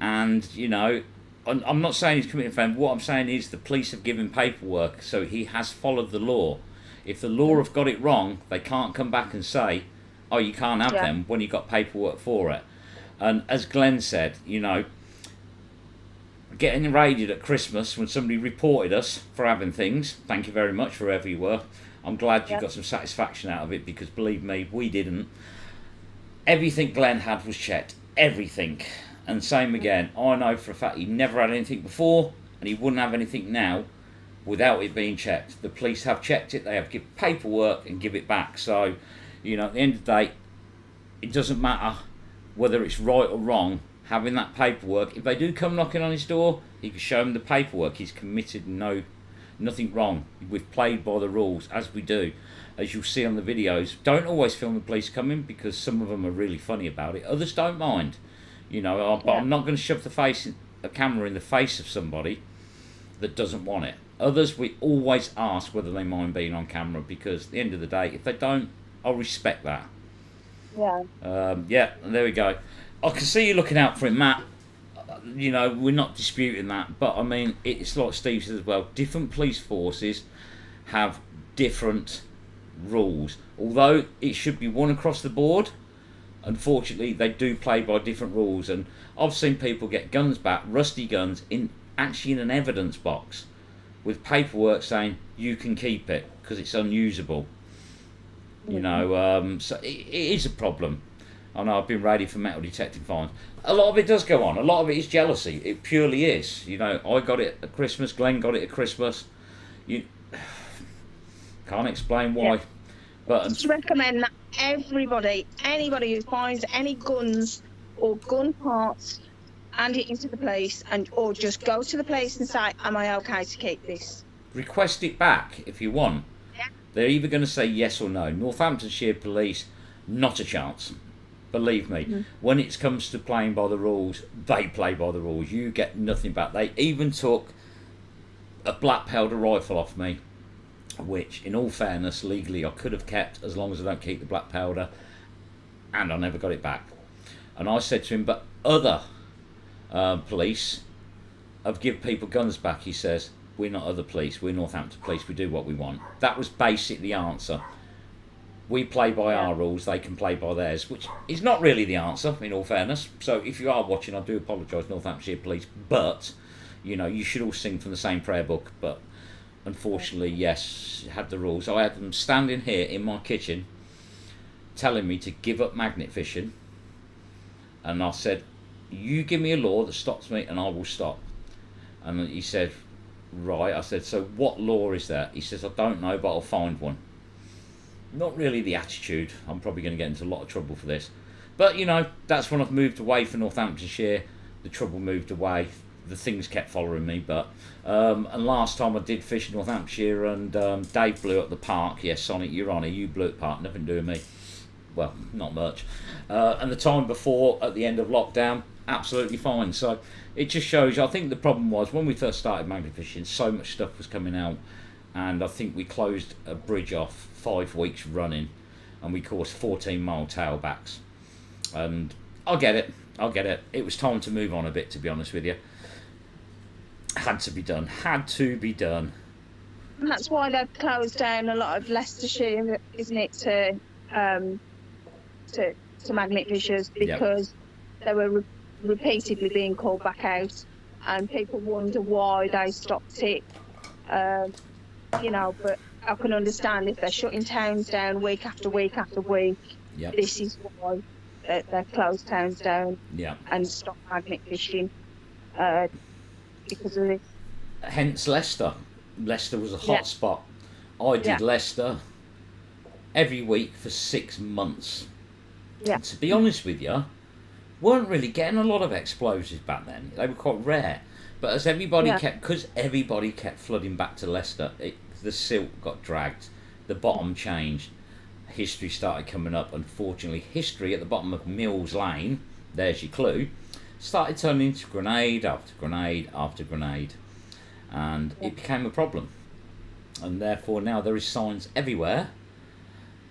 and you know, I'm not saying he's committing offence, what I'm saying is the police have given paperwork, so he has followed the law. If the law have got it wrong, they can't come back and say, oh, you can't have them when you got paperwork for it. And as Glenn said, you know, getting raided at Christmas when somebody reported us for having things, thank you very much, wherever you were. I'm glad you got some satisfaction out of it, because believe me, we didn't. Everything Glenn had was checked, everything. And same again, I know for a fact he never had anything before, and he wouldn't have anything now without it being checked. The police have checked it, they have give paperwork and give it back. So, you know, at the end of the day, it doesn't matter whether it's right or wrong, having that paperwork. If they do come knocking on his door, he can show them the paperwork. He's committed nothing wrong. We've played by the rules, as we do. As you'll see on the videos, don't always film the police coming, because some of them are really funny about it. Others don't mind. You know, but I'm not going to shove a camera in the face of somebody that doesn't want it. Others, we always ask whether they mind being on camera, because at the end of the day, if they don't, I'll respect that. Yeah, there we go. I can see you looking out for it, Matt. You know, we're not disputing that, but I mean, it's like Steve says as well, different police forces have different rules. Although it should be one across the board, unfortunately they do play by different rules. And I've seen people get guns back, rusty guns, actually in an evidence box with paperwork saying you can keep it because it's unusable. You know, so it is a problem. I know I've been raided for metal detecting fines. A lot of it does go on. A lot of it is jealousy. It purely is. You know, I got it at Christmas. Glenn got it at Christmas. You can't explain why. But just recommend that anybody who finds any guns or gun parts, hand it into the police, or just go to the police and say, am I okay to keep this? Request it back if you want. Yeah. They're either going to say yes or no. Northamptonshire Police, not a chance. Believe me, when it comes to playing by the rules, they play by the rules. You get nothing back. They even took a black powder rifle off me, which, in all fairness, legally I could have kept as long as I don't keep the black powder, and I never got it back. And I said to him, but other police have given people guns back. He says, we're not other police, we're Northampton Police, we do what we want. That was basically the answer. We play by our rules, they can play by theirs, which is not really the answer, in all fairness. So if you are watching, I do apologise, Northamptonshire Police, but, you know, you should all sing from the same prayer book. But unfortunately, yes, had the rules. I had them standing here in my kitchen telling me to give up magnet fishing, and I said, you give me a law that stops me and I will stop. And he said, right. I said, so what law is that? He says, I don't know, but I'll find one. Not really the attitude. I'm probably going to get into a lot of trouble for this, but you know, that's when I've moved away from Northamptonshire. The trouble moved away, the things kept following me. But and last time I did fish in Northamptonshire, and Dave blew up the park. Yes, Sonic, you're on it. You blew up the park, nothing to do with me. Well, not much. And the time before, at the end of lockdown, absolutely fine. So it just shows you, I think the problem was when we first started magnet fishing, so much stuff was coming out, and I think we closed a bridge off 5 weeks running, and we caught 14-mile tailbacks. And I'll get it. It was time to move on a bit, to be honest with you. Had to be done. And that's why they've closed down a lot of Leicestershire, isn't it, to to magnet fishers because they were repeatedly being called back out, and people wonder why they stopped it. You know, but I can understand if they're shutting towns down week after week after week. Yep. This is why they close towns down Yeah. and stop magnet fishing because of this. Hence Leicester. Leicester was a hot spot. I did Yeah. Leicester every week for 6 months. Yeah. And to be honest with you, weren't really getting a lot of explosives back then. They were quite rare. But as everybody because everybody kept flooding back to Leicester, the silt got dragged, the bottom changed, history started coming up. Unfortunately, history at the bottom of Mills Lane, there's your clue, started turning into grenade after grenade after grenade. And it became a problem. And therefore now there is signs everywhere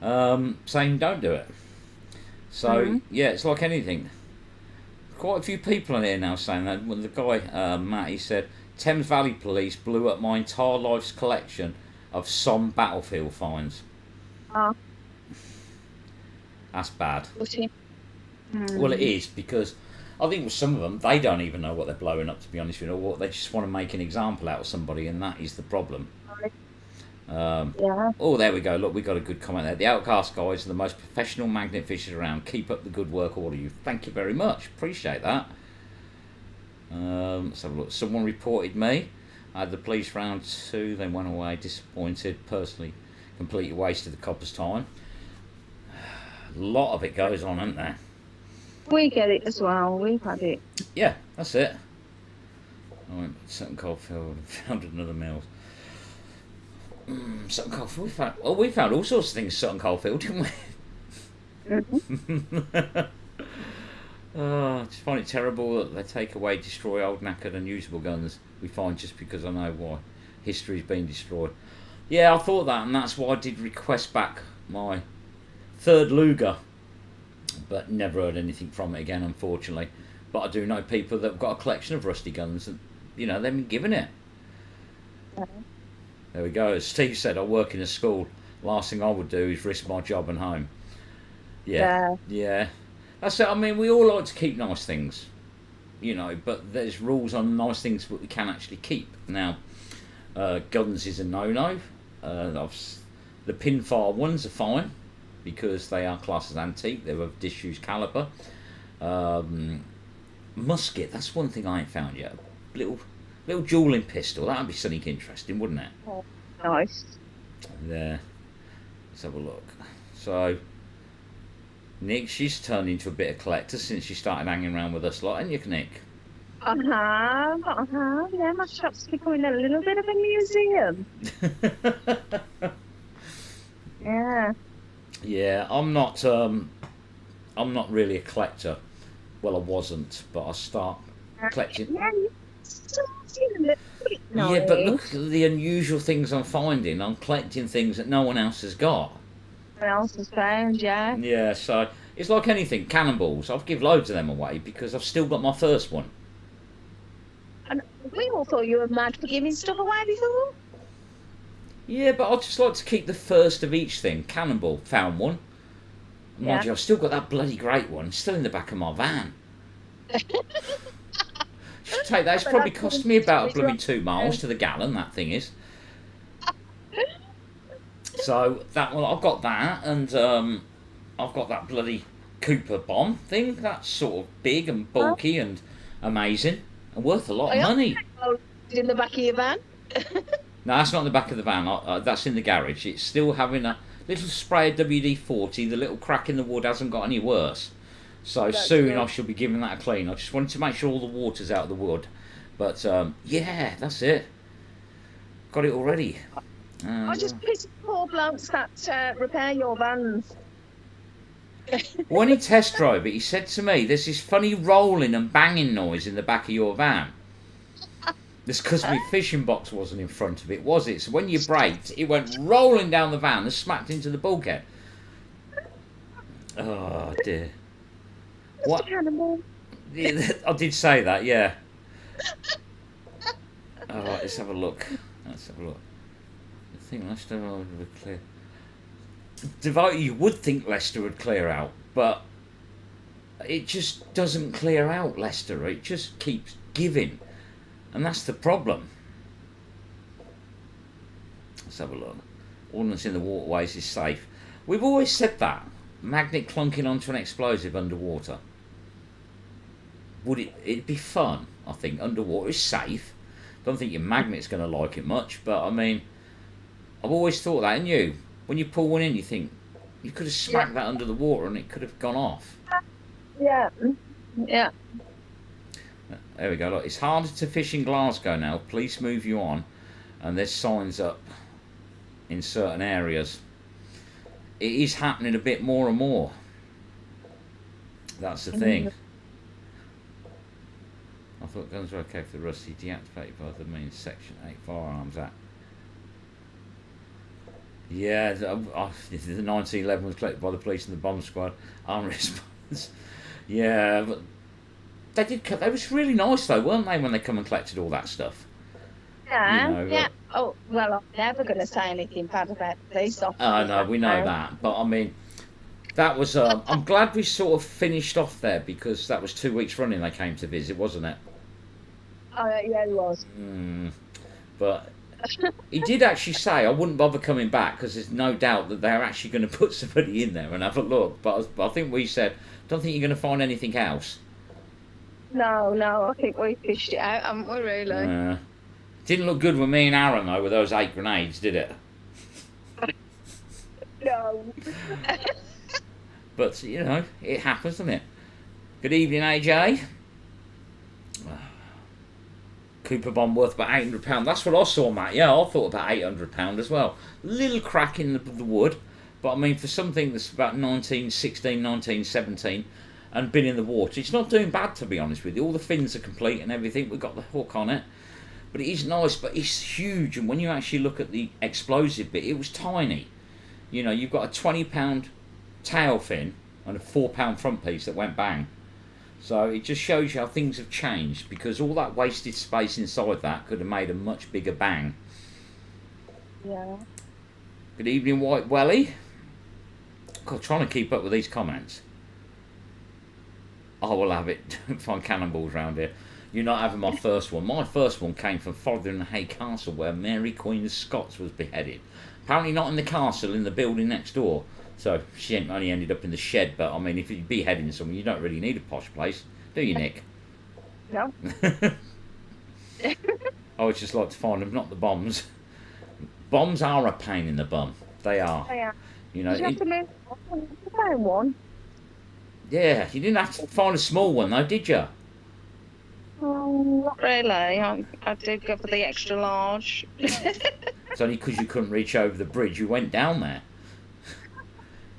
saying don't do it. So, yeah, it's like anything. Quite a few people on here now saying that. Well, the guy, Matt, he said, Thames Valley Police blew up my entire life's collection of some battlefield finds. That's bad. Well, it is, because I think with some of them, they don't even know what they're blowing up, to be honest with you. Or they just want to make an example out of somebody, and that is the problem. Oh, there we go. Look, we got a good comment there. The Outcast guys are the most professional magnet fishers around. Keep up the good work, all of you. Thank you very much. Appreciate that. Let's have a look. Someone reported me. I had the police round 2. They went away disappointed. Personally, completely wasted the copper's time. A lot of it goes on, isn't there? We get it as well. We've had it. Yeah, that's it. I went to Sutton Coldfield and found another Mills. Sutton Coldfield. We found all sorts of things at Sutton Coldfield, didn't we? I just find it terrible that they take away, destroy old, knackered, unusable guns we find just because I know why. History's been destroyed. Yeah, I thought that, and that's why I did request back my 3rd Luger, but never heard anything from it again, unfortunately. But I do know people that have got a collection of rusty guns, and they've been given it. There we go. As Steve said, I work in a school. Last thing I would do is risk my job and home. Yeah. That's it. I mean, we all like to keep nice things, but there's rules on nice things that we can actually keep. Now, guns is a no-no. The pinfire ones are fine because they are classed as antique. They're of disused caliber. Musket, that's one thing I ain't found yet. Little dueling pistol, that'd be something interesting, wouldn't it? Oh, nice. There. Let's have a look. So, Nick, she's turned into a bit of collector since she started hanging around with us a lot, ain't you, Nick? Yeah, my shop's becoming a little bit of a museum. Yeah. Yeah, I'm not really a collector. Well, I wasn't, but I start collecting. Yeah, but look at the unusual things I'm finding. I'm collecting things that no one else has got. No one else has found, yeah. Yeah, so it's like anything. Cannonballs, I've give loads of them away because I've still got my first one. And we all thought you were mad for giving stuff away before. Yeah, but I just like to keep the first of each thing. Cannonball, found one. Mind you, I've still got that bloody great one, still in the back of my van. Should take that. It's probably cost me about a blooming 2 miles to the gallon, that thing is. So that one, I've got that, and I've got that bloody Cooper bomb thing. That's sort of big and bulky and amazing and worth a lot of money. In the back of your van? No, that's not in the back of the van. That's in the garage. It's still having a little spray of WD-40. The little crack in the wood hasn't got any worse. So that's soon good. I shall be giving that a clean. I just wanted to make sure all the water's out of the wood. But yeah, that's it. Got it already. I just pity poor blokes that repair your vans. When he test drove it, he said to me, "There's this funny rolling and banging noise in the back of your van." It's because my fishing box wasn't in front of it, was it? So when you braked, it went rolling down the van and smacked into the bulkhead. Oh dear. What? Yeah, I did say that, yeah. All right, let's have a look. I think that's still clear. Devote, you would think Leicester would clear out, but it just doesn't clear out, Leicester. It just keeps giving, and that's the problem. Let's have a look. Ordnance in the waterways is safe. We've always said that. Magnet clunking onto an explosive underwater. It'd be fun, I think. Underwater is safe. Don't think your magnet's going to like it much, but I mean, I've always thought that. And you, when you pull one in, you think you could have smacked that under the water and it could have gone off. Yeah. Yeah. There we go. Look, it's harder to fish in Glasgow now. Police move you on, and there's signs up in certain areas. It is happening a bit more and more. That's the thing. I thought guns were okay for the Rusty, deactivated by the main Section 8 Firearms Act. Yeah, the 1911 was collected by the police and the bomb squad. Armed response. Yeah, but they was really nice though, weren't they, when they come and collected all that stuff? Yeah, You know, yeah. Oh, well, I'm never going to say anything bad about the police officers. Oh no, we know that, but I mean, that was. I'm glad we sort of finished off there because that was 2 weeks running they came to visit, wasn't it? Oh, yeah, it was. But he did actually say I wouldn't bother coming back because there's no doubt that they're actually going to put somebody in there and have a look. But I think we said, don't think you're going to find anything else. No, I think we fished it out, haven't we, really? Didn't look good with me and Aaron though with those 8 grenades, did it? No. But you know, it happens, doesn't it? Good evening, AJ. Cooper bomb worth about £800. That's what I saw, Matt. Yeah, I thought about £800 as well. Little crack in the wood, but I mean, for something that's about 1916, 1917, and been in the water, it's not doing bad, to be honest with you. All the fins are complete and everything. We've got the hook on it, but it is nice. But it's huge, and when you actually look at the explosive bit, it was tiny. You know, you've got a £20 tail fin and a £4 front piece that went bang. So it just shows you how things have changed, because all that wasted space inside that could have made a much bigger bang. Yeah. Good evening, White Welly. God, trying to keep up with these comments. I will have it. Find cannonballs around here. You're not having my first one. My first one came from Fotheringhay Castle, where Mary Queen of Scots was beheaded. Apparently not in the castle, in the building next door. So she only ended up in the shed, but I mean, if you're beheading someone, you don't really need a posh place, do you, Nick? No. I would just like to find them, not the bombs. Bombs are a pain in the bum. They are. Yeah. You know. Did you have to move one? Yeah, you didn't have to find a small one though, did you? Oh, not really. I did go for the extra large. It's only because you couldn't reach over the bridge. You went down there.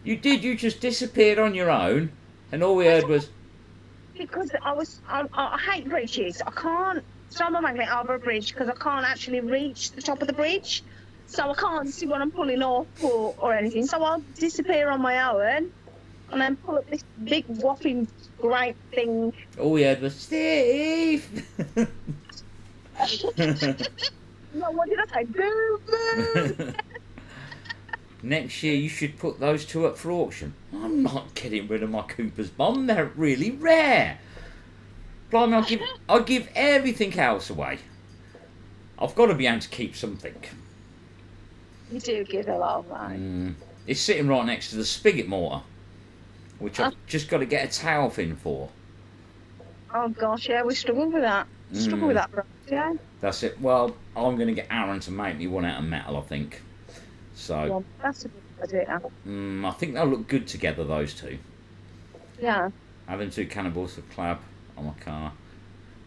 You did. You just disappeared on your own, and all we heard was. Because I hate bridges. I can't start my magnet over a bridge because I can't actually reach the top of the bridge, so I can't see what I'm pulling off or anything. So I'll disappear on my own, and then pull up this big whopping great thing. All we heard was Steve. No, what did I say? Boo boo. Next year you should put those two up for auction. I'm not getting rid of my Cooper's bomb. They're really rare. Blimey, I'll give everything else away. I've got to be able to keep something. You do give a lot of money. It's sitting right next to the spigot mortar, which I've just got to get a tail fin for. Oh gosh, yeah, we struggle with that. Struggle with that, bro. Yeah. That's it. Well, I'm going to get Aaron to make me one out of metal, I think. So. Well, that's a good idea. I think they'll look good together, those two. Yeah. Having 2 cannonballs of clab on my car.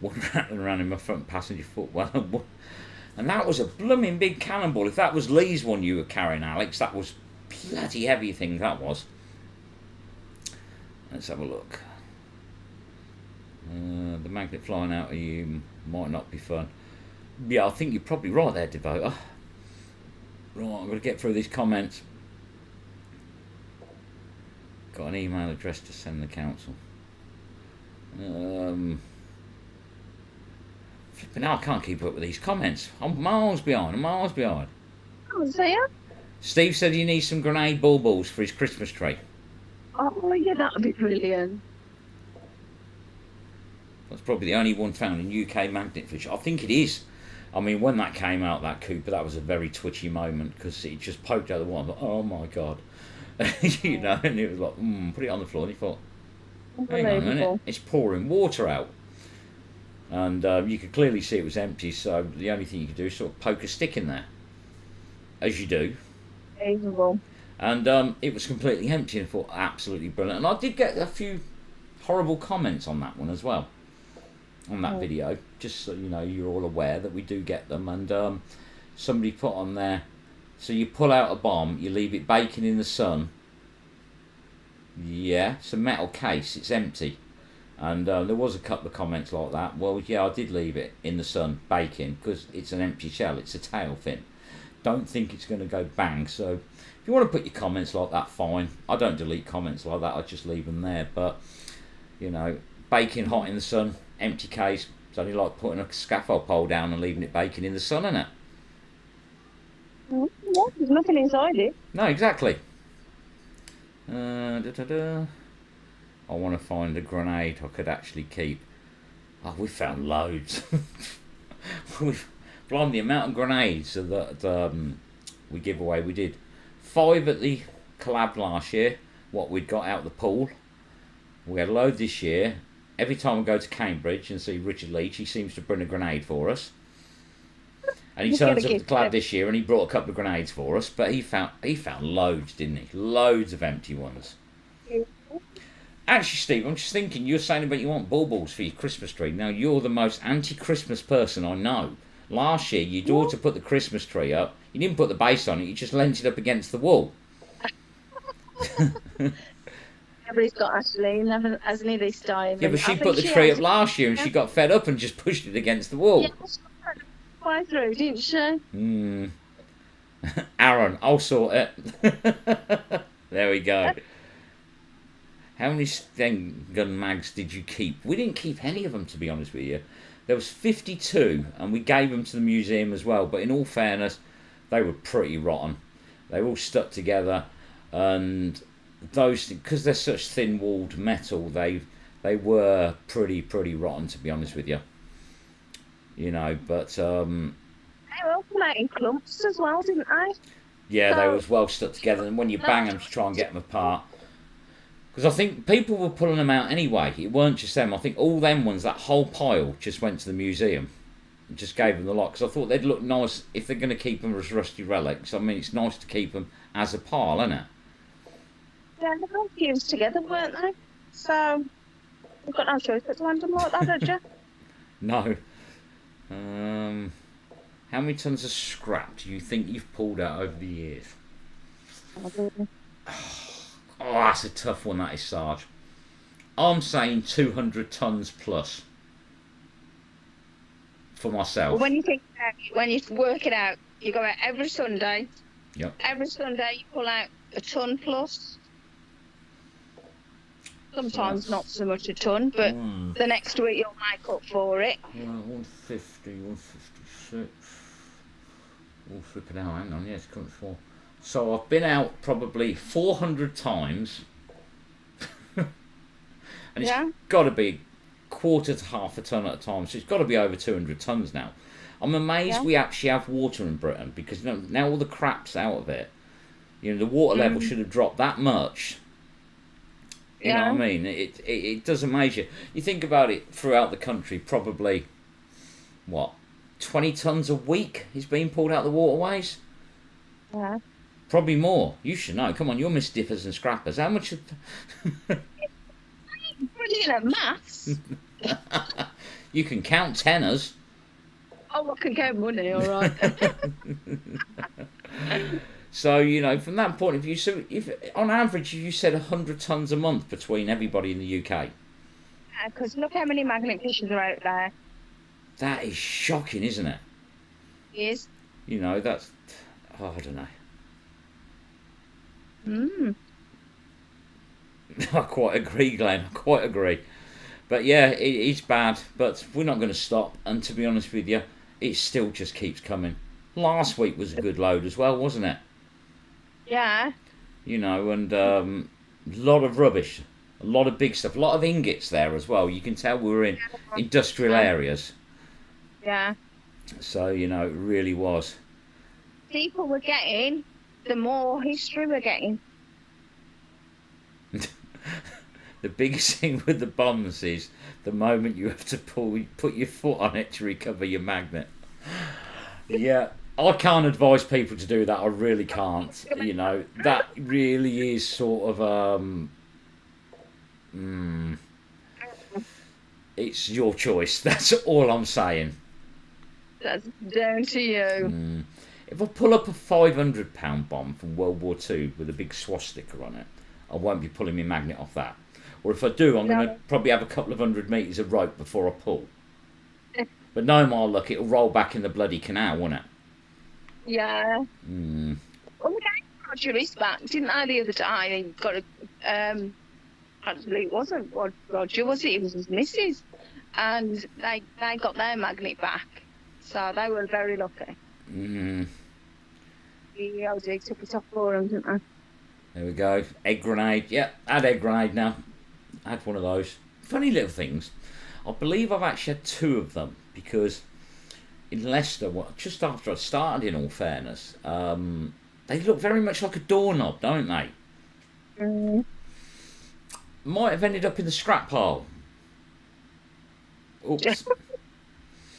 One rattling around in my front passenger footwell. And that was a blooming big cannonball. If that was Lee's one you were carrying, Alex, that was bloody heavy thing, that was. Let's have a look. The magnet flying out of you might not be fun. Yeah, I think you're probably right there, Devoter. Right, I'm going to get through these comments. Got an email address to send the council. Flipping hell, I can't keep up with these comments. I'm miles behind. Oh, so yeah? Steve said he needs some grenade baubles for his Christmas tree. Oh, yeah, that would be brilliant. That's probably the only one found in UK magnet fish. I think it is. I mean, when that came out, that Cooper, that was a very twitchy moment because it just poked out the water. Like, oh my god, you know, and it was like, put it on the floor. And he thought, hang on a minute, it's pouring water out, and you could clearly see it was empty. So the only thing you could do is sort of poke a stick in there, as you do. Unbelievable. And it was completely empty, and I thought, absolutely brilliant. And I did get a few horrible comments on that one as well, on that video, just so you know, you're all aware that we do get them. And somebody put on there, so you pull out a bomb, you leave it baking in the sun. Yeah, it's a metal case, it's empty. And there was a couple of comments like that. Well, yeah, I did leave it in the sun baking because it's an empty shell, it's a tail fin. Don't think it's going to go bang. So if you want to put your comments like that, fine. I don't delete comments like that, I just leave them there. But you know, baking hot in the sun, empty case, it's only like putting a scaffold pole down and leaving it baking in the sun, isn't it? Yeah, there's nothing inside it. No, exactly. I want to find a grenade I could actually keep. Oh, we found loads. Blimey, the amount of grenades that we give away. We did 5 at the collab last year, what we'd got out of the pool. We had a load this year. Every time we go to Cambridge and see Richard Leach, he seems to bring a grenade for us. And he turns up at the club this year and he brought a couple of grenades for us. But he found loads, didn't he? Loads of empty ones. Actually, Steve, I'm just thinking, you're saying about you want baubles for your Christmas tree. Now, you're the most anti-Christmas person I know. Last year, your daughter put the Christmas tree up. You didn't put the base on it. You just leant it up against the wall. Everybody's got Ashleen, hasn't he, this time? Yeah, but she put the tree up last year and she got fed up and just pushed it against the wall. Yeah, she got fly through, didn't she? Aaron, I'll sort it. There we go. How many Sten gun mags did you keep? We didn't keep any of them, to be honest with you. There was 52, and we gave them to the museum as well. But in all fairness, they were pretty rotten. They all stuck together, and those, because they're such thin-walled metal, they were pretty rotten, to be honest with you. You know, but They were all come out in clumps as well, didn't they? yeah, they was well stuck together. And when you bang them to try and get them apart. Because I think people were pulling them out anyway. It weren't just them. I think all them ones, that whole pile, just went to the museum. And just gave them the lot. Because I thought they'd look nice if they're going to keep them as rusty relics. I mean, it's nice to keep them as a pile, isn't it? Yeah, they were all fused together, weren't they? So, you've got no choice but to hand them like that, don't you? No. How many tons of scrap do you think you've pulled out over the years? Oh, that's a tough one, that is, Sarge. I'm saying 200 tons plus for myself. Well, when you think about it, when you work it out, you go out every Sunday. Yep. Every Sunday you pull out a ton plus. Sometimes not so much a ton, but the next week you'll make up for it. 150, 156. Oh, flipping out, hang on, yes, coming for. So I've been out probably 400 times. And it's got to be quarter to half a ton at a time, so it's got to be over 200 tons now. I'm amazed we actually have water in Britain, because you know, now all the crap's out of it. You know, the water level should have dropped that much. You know what I mean? It does amaze you. You think about it, throughout the country, probably, what, 20 tons a week is being pulled out the waterways? Yeah. Probably more. You should know. Come on, you're Miss Dippers and Scrappers. How much... Brilliant at maths. You can count tenors. Oh, I can count money, all right. So, you know, from that point of view, so if on average you said 100 tons a month between everybody in the UK. Because look how many magnet fishes are out there. That is shocking, isn't it? It is. You know, that's... Oh, I don't know. I quite agree, Glenn. I quite agree. But yeah, it's bad. But we're not going to stop. And to be honest with you, it still just keeps coming. Last week was a good load as well, wasn't it? Yeah. You know, and a lot of rubbish, a lot of big stuff, a lot of ingots there as well. You can tell we were in industrial areas, Yeah. so you know it really was. People we're getting, the more history we're getting. The biggest thing with the bombs is the moment you have to put your foot on it to recover your magnet. Yeah, I can't advise people to do that. I really can't. You know, that really is sort of it's your choice. That's all I'm saying. That's down to you. If I pull up a £500 bomb from World War II with a big swastika on it, I won't be pulling my magnet off that. Or if I do, I'm going to probably have a couple of 100 metres of rope before I pull. But no more luck, it'll roll back in the bloody canal, won't it? Yeah. Well, the guy Roger is back, didn't I, the other day? He got a, actually it wasn't Roger, was it? It was his missus. And they got their magnet back. So they were very lucky. The OD took it off for them, didn't they? There we go. Egg grenade. Yep, had egg grenade now. Had one of those. Funny little things. I believe I've actually had two of them because in Leicester, just after I started, in all fairness, they look very much like a doorknob, don't they? Might have ended up in the scrap pile. Oops.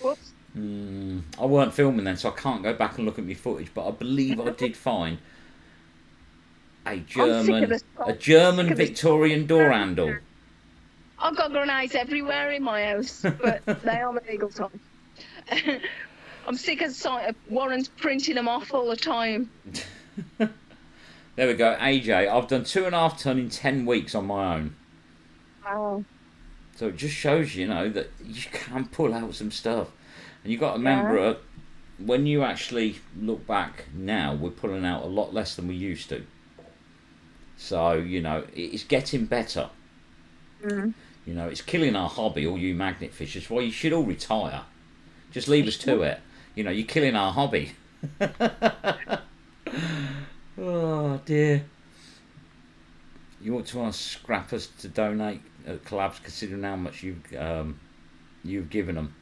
Whoops. I weren't filming then, so I can't go back and look at my footage, but I believe I did find a German Victorian door handle. I've got grenades everywhere in my house, but they are illegal, Tom. I'm sick of the sight of Warren's printing them off all the time. There we go, AJ. I've done 2.5 ton in 10 weeks on my own. Wow. So it just shows you know that you can pull out some stuff, and you've got to remember when you actually look back now, we're pulling out a lot less than we used to. So you know it's getting better. You know, it's killing our hobby, all you magnet fishers. Well, you should all retire. Just leave us to it. You know, you're killing our hobby. Oh, dear. You ought to ask scrappers to donate collabs, considering how much you've given them.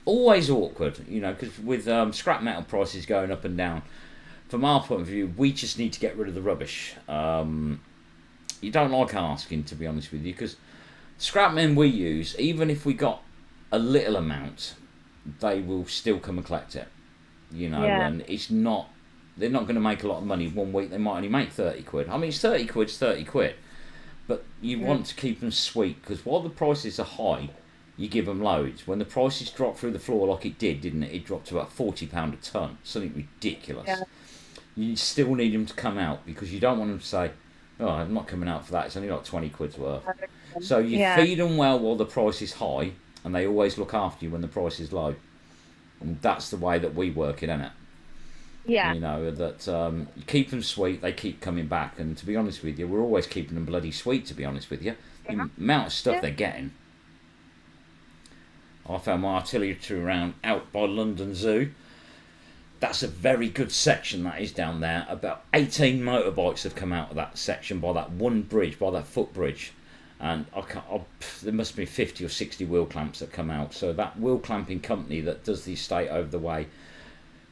Always awkward, you know, because with scrap metal prices going up and down, from our point of view, we just need to get rid of the rubbish. You don't like asking, to be honest with you, because scrap men we use, even if we got a little amount, they will still come and collect it. You know, and it's not, they're not going to make a lot of money. 1 week they might only make 30 quid. I mean, it's 30 quid's 30 quid. But you want to keep them sweet, because while the prices are high, you give them loads. When the prices drop through the floor like it did, didn't it? It dropped to about £40 a tonne. Something ridiculous. Yeah. You still need them to come out, because you don't want them to say, oh, I'm not coming out for that. It's only like 20 quid's worth. So you feed them well while the price is high, and they always look after you when the price is low. And that's the way that we work it, isn't it? Yeah. You know, that you keep them sweet, they keep coming back. And to be honest with you, we're always keeping them bloody sweet, to be honest with you. The amount of stuff they're getting. I found my artillery round out by London Zoo. That's a very good section that is down there. About 18 motorbikes have come out of that section by that one bridge, by that footbridge. And there must be 50 or 60 wheel clamps that come out. So that wheel clamping company that does the estate over the way,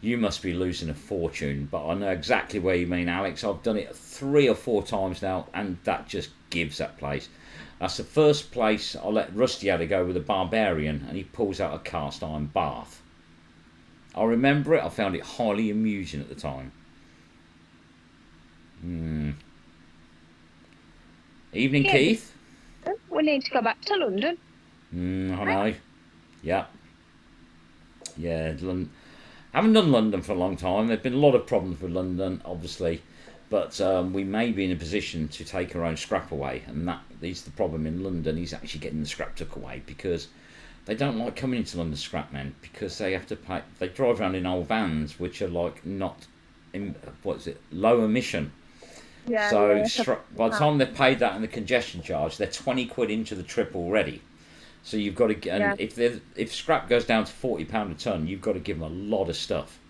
you must be losing a fortune. But I know exactly where you mean, Alex. I've done it 3 or 4 times now, and that just gives that place. That's the first place I let Rusty have to go with a Barbarian, and he pulls out a cast iron bath. I remember it. I found it highly amusing at the time. Evening, Keith. We need to go back to London. I know. Yeah. Yeah. Haven't done London for a long time. There've been a lot of problems with London, obviously. But we may be in a position to take our own scrap away. And that is the problem in London, is actually getting the scrap took away, because they don't like coming into London, scrap men, because they have to pay. They drive around in old vans, which are like not, low emission. Yeah. So by the time they've paid that and the congestion charge, they're 20 quid into the trip already. So you've got to get. And if scrap goes down to £40 a tonne, you've got to give them a lot of stuff.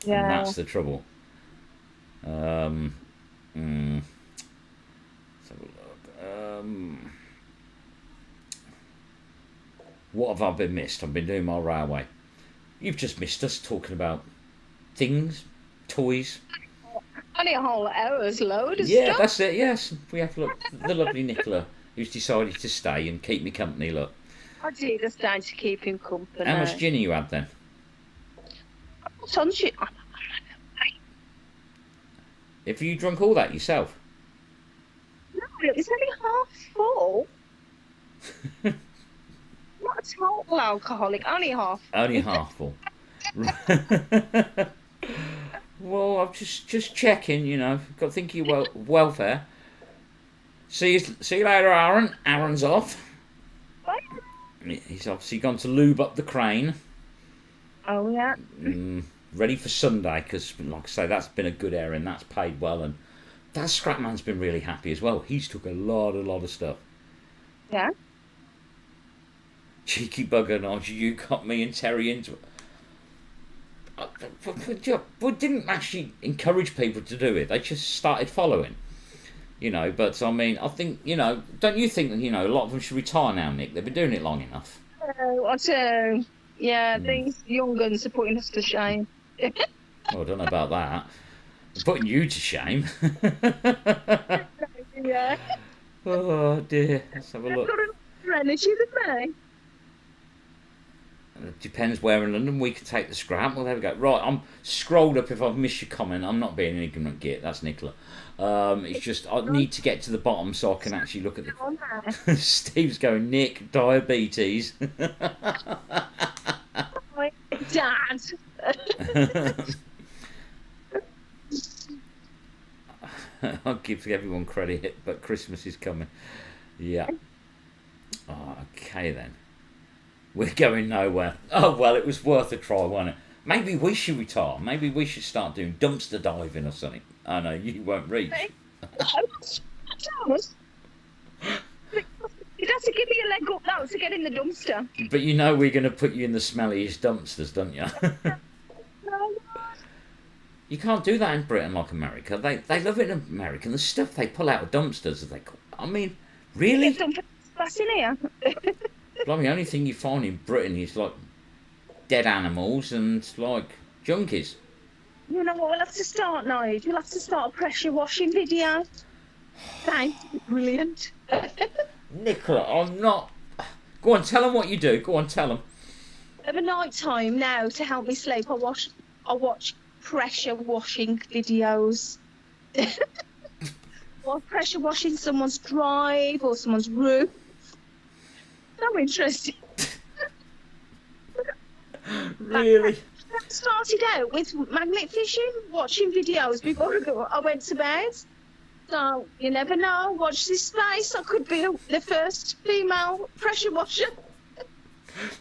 Yeah. And that's the trouble. Let's have a look. What have I been missed? I've been doing my railway. You've just missed us talking about things, toys. Only a whole hour's load of Yeah, stuff. that's it. Yes, we have look the lovely Nicola, who's decided to stay and keep me company. Look, I did just time to keep him company. how much gin you had then? Sunshine. Have you drunk all that yourself? No, it was only half full. Not a total alcoholic, only half. Only half full. Well, I'm just checking. You know, got to think of your welfare. See you later, Aaron. Aaron's off. What? He's obviously gone to lube up the crane. Oh, yeah. Ready for Sunday, because, like I say, that's been a good airing. That's paid well, and that Scrapman's been really happy as well. He's took a lot of stuff. Yeah. Cheeky bugger, Nigel, you got me and Terry into it. We didn't actually encourage people to do it. They just started following. You know, but I mean, I think, you know, don't you think that, you know, a lot of them should retire now, Nick? They've been doing it long enough. I do. Yeah, these young guns are putting us to shame. Well, I don't know about that. I'm putting you to shame. Yeah. Oh dear. Let's have a They've look. got enough energy, haven't they? It depends where in London we can take the scrap. Well, there we go. Right, I'm scrolled up if I've missed your comment. I'm not being an ignorant git. That's Nicola. It's just I need to get to the bottom so I can actually look at the... On there. Steve's going, Nick, diabetes. My dad. I'll give everyone credit, but Christmas is coming. Yeah. Oh, okay then. We're going nowhere. Oh, well, it was worth a try, wasn't it? Maybe we should retire. Maybe we should start doing dumpster diving or something. Oh, no, you won't reach. Thomas. You'd have to give me a leg up now to get in the dumpster. But you know we're going to put you in the smelliest dumpsters, don't you? You can't do that in Britain like America. They love it in America. The stuff they pull out of dumpsters, as they call. I mean, really? Get dumpster that's in here. Like the only thing you find in Britain is like dead animals and like junkies. You know what? We'll have to start, Nigel. We'll have to start a pressure washing video. Thanks. Brilliant. Nicola, I'm not. Go on, tell them what you do. Go on, tell them. Of a night time now to help me sleep, I watch pressure washing videos. Or pressure washing someone's drive or someone's roof. So interesting. Really? I started out with magnet fishing, watching videos before I went to bed. So you never know. Watch this space. I could be the first female pressure washer.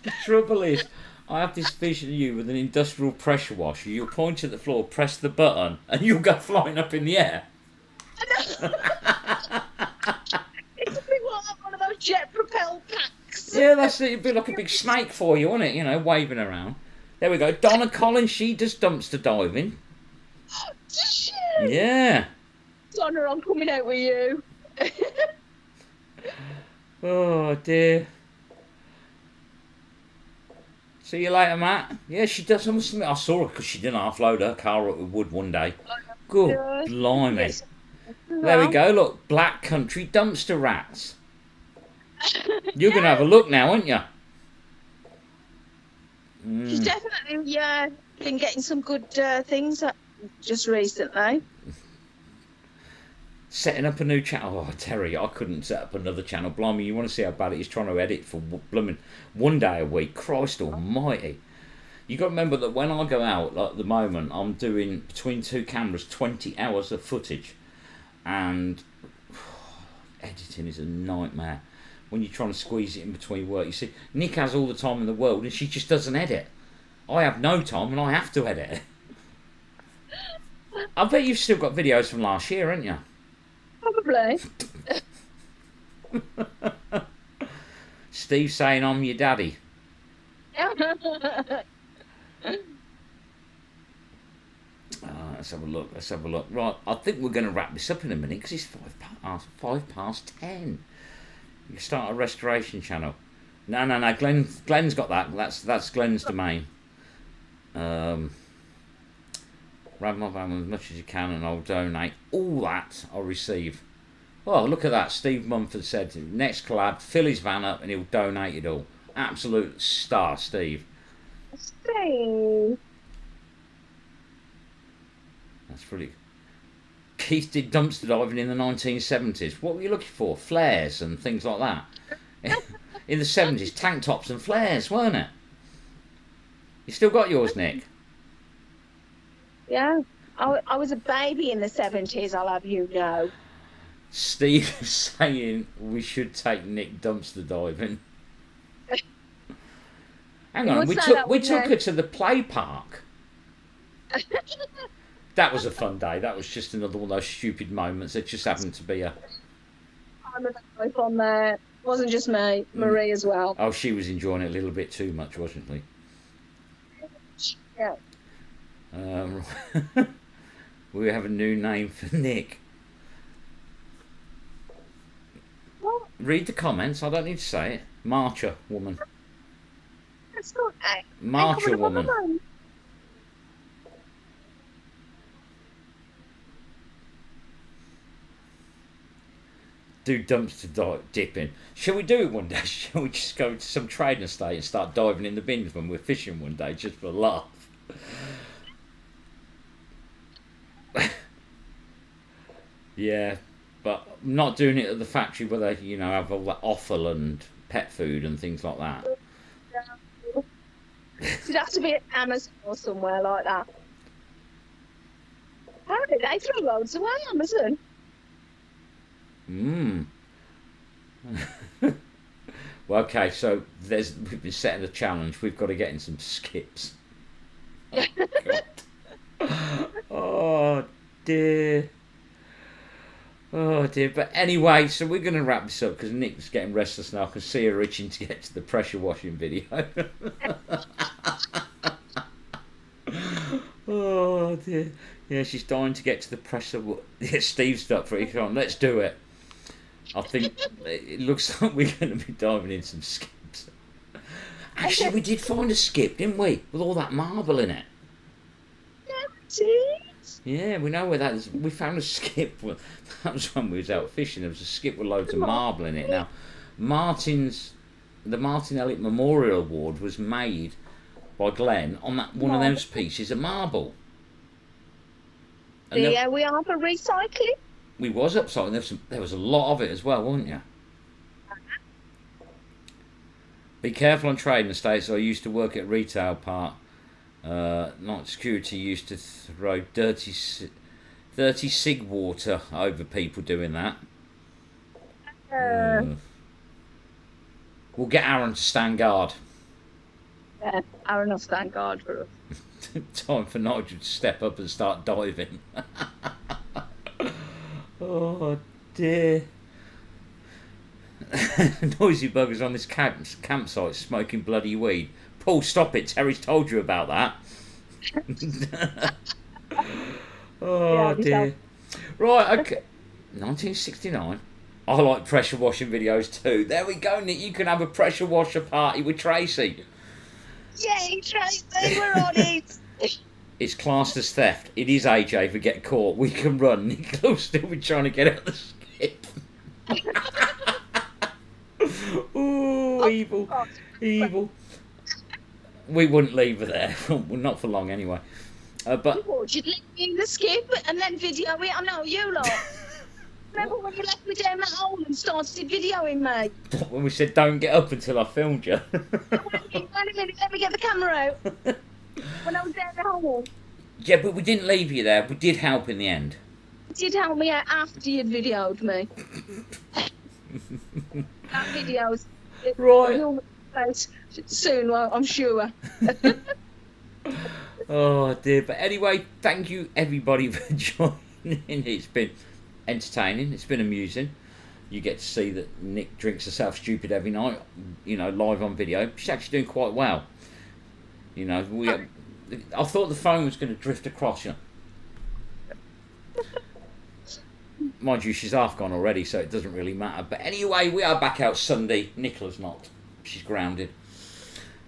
The trouble is, I have this vision of you with an industrial pressure washer. You'll point at the floor, press the button, and you'll go flying up in the air. It'd be one of those jet propelled packs. Yeah, that's it. It'd be like a big snake for you, wouldn't it? You know, waving around. There we go. Donna Collins, she does dumpster diving. Does she? Yeah. Donna, I'm coming out with you. Oh, dear. See you later, Matt. Yeah, she does. I saw her because she didn't half-load her car up with wood one day. Good Yes. blimey. Yes. There we go. Look, Black Country Dumpster Rats. You're going to have a look now, aren't you? She's definitely, been getting some good things just recently. Setting up a new channel. Oh, Terry, I couldn't set up another channel. Blimey, you want to see how bad it is trying to edit for blooming one day a week? Christ almighty. You got to remember that when I go out, like at the moment, I'm doing between two cameras 20 hours of footage. And editing is a nightmare when you're trying to squeeze it in between work. You see, Nick has all the time in the world and she just doesn't edit. I have no time and I have to edit. I bet you've still got videos from last year, haven't you? Probably. Steve saying I'm your daddy. Let's have a look. Let's have a look. Right, I think we're going to wrap this up in a minute because it's 5 past 10. You start a restoration channel. No. Glenn's got that. That's Glenn's domain. Grab my van as much as you can, and I'll donate. All that I'll receive. Oh, look at that. Steve Mumford said next collab, fill his van up, and he'll donate it all. Absolute star, Steve. Steve. That's pretty. Keith did dumpster diving in the 1970s. What were you looking for? Flares and things like that. In the 70s, tank tops and flares, weren't it? You still got yours, Nick? Yeah. I was a baby in the 70s, I'll have you know. Steve is saying we should take Nick dumpster diving. Hang on, we took her to the play park. That was a fun day. That was just another one of those stupid moments. It just happened to be a... I'm a wife on there. It wasn't just me, Marie as well. Oh, she was enjoying it a little bit too much, wasn't she? Yeah. We have a new name for Nick. What? Read the comments. I don't need to say it. Marcher woman. That's not Marcher woman. Do dumpster dipping. Shall we do it one day? Shall we just go to some trading estate and start diving in the bins when we're fishing one day, just for a laugh? Yeah, but I'm not doing it at the factory where they, have all that offal and pet food and things like that. It'd have to be at Amazon or somewhere like that. How did they throw loads away, Amazon? Well, okay, so we've been setting a challenge. We've got to get in some skips. Oh dear. Oh dear. But anyway, so we're going to wrap this up because Nick's getting restless now. I can see her itching to get to the pressure washing video. Oh dear. Yeah, she's dying to get to the pressure. Yeah, Steve's up for it. Come on, let's do it. I think it looks like we're going to be diving in some skips. Actually, we did find a skip, didn't we? With all that marble in it. Yeah, we know where that is. We found a skip. That was when we was out fishing. There was a skip with loads of marble in it. Now, the Martin Elliott Memorial Award was made by Glenn on that one of those pieces of marble. And yeah, we are for recycling. We was upcycling. There was a lot of it as well, wasn't you? Be careful on trading estates. I used to work at retail park. Night security used to throw dirty cig water over people doing that. We'll get Aaron to stand guard. Yeah, Aaron will stand guard for us. Time for Nigel to step up and start diving. Oh dear. Noisy buggers on this campsite smoking bloody weed. Paul, stop it. Terry's told you about that. Oh dear. Right, okay. 1969. I like pressure washing videos too. There we go, Nick. You can have a pressure washer party with Tracy. Yay, Tracy, we're on it. It's classed as theft. It is AJ if we get caught. We can run. Nick will still be trying to get out of the skip. Ooh, evil. Evil. We wouldn't leave her there. Well, not for long anyway. But you'd leave me in the skip and then video it. I know you lot. Remember when you left me down that hole and started videoing me? When we said don't get up until I filmed you. Wait a minute, let me get the camera out. When I was down the hole. Yeah, but we didn't leave you there. We did help in the end. You did help me out after you'd videoed me. That video's right. Soon, well, I'm sure. Oh dear. But anyway, thank you everybody for joining. It's been entertaining. It's been amusing. You get to see that Nick drinks herself stupid every night, live on video. She's actually doing quite well. I thought the phone was going to drift across. Mind you, she's half gone already, so it doesn't really matter. But anyway, we are back out Sunday. Nicola's not. She's grounded.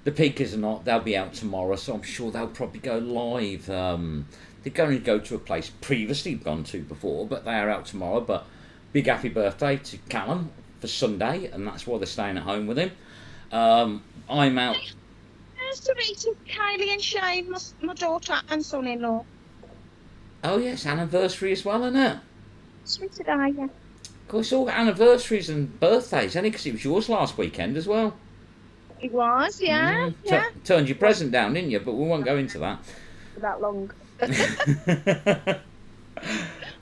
The Peakers are not. They'll be out tomorrow, so I'm sure they'll probably go live. They're going to go to a place previously gone to before, but they are out tomorrow. But big happy birthday to Callum for Sunday, and that's why they're staying at home with him. I'm out. Nice to meet you, Kylie and Shane, my daughter and son-in-law. Oh yes, anniversary as well, isn't it? Sweet today, yeah. Of course, all anniversaries and birthdays, only because it was yours last weekend as well. It was, yeah, yeah. Turned your present down, didn't you? But we won't go into that. For that long.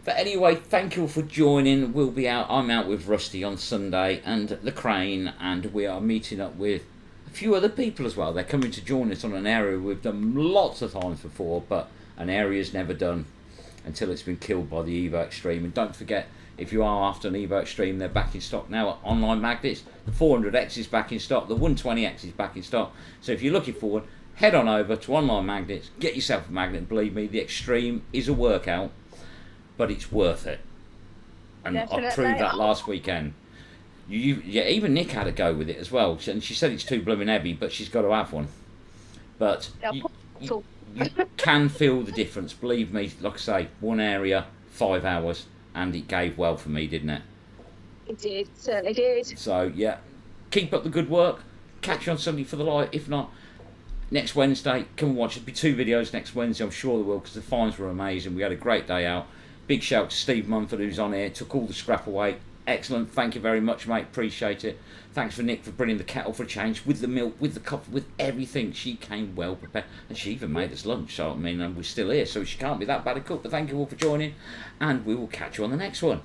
But anyway, thank you all for joining. We'll be out. I'm out with Rusty on Sunday and the Crane, and we are meeting up with a few other people as well. They're coming to join us on an area we've done lots of times before, but an area's never done until it's been killed by the Evo Extreme. And don't forget, if you are after an Evo Extreme, they're back in stock now at Online Magnets. The 400X is back in stock. The 120X is back in stock. So if you're looking forward, head on over to Online Magnets, get yourself a magnet. Believe me, the Extreme is a workout, but it's worth it. And Definitely. I proved that last weekend. Yeah, even Nick had a go with it as well. And she said it's too blooming heavy, but she's got to have one. But you can feel the difference. Believe me, like I say, one area, 5 hours, and it gave well for me, didn't it? It did, certainly did. So, yeah, keep up the good work. Catch you on Sunday for the live. If not, next Wednesday, come and watch. There'll be 2 videos next Wednesday, I'm sure there will, because the finds were amazing. We had a great day out. Big shout out to Steve Mumford, who's on here, took all the scrap away. Excellent, thank you very much, mate, appreciate it. Thanks for Nick for bringing the kettle for a change, with the milk, with the coffee, with everything. She came well prepared, and she even made us lunch, so I mean, and we're still here, so she can't be that bad a cook. But thank you all for joining, and we will catch you on the next one.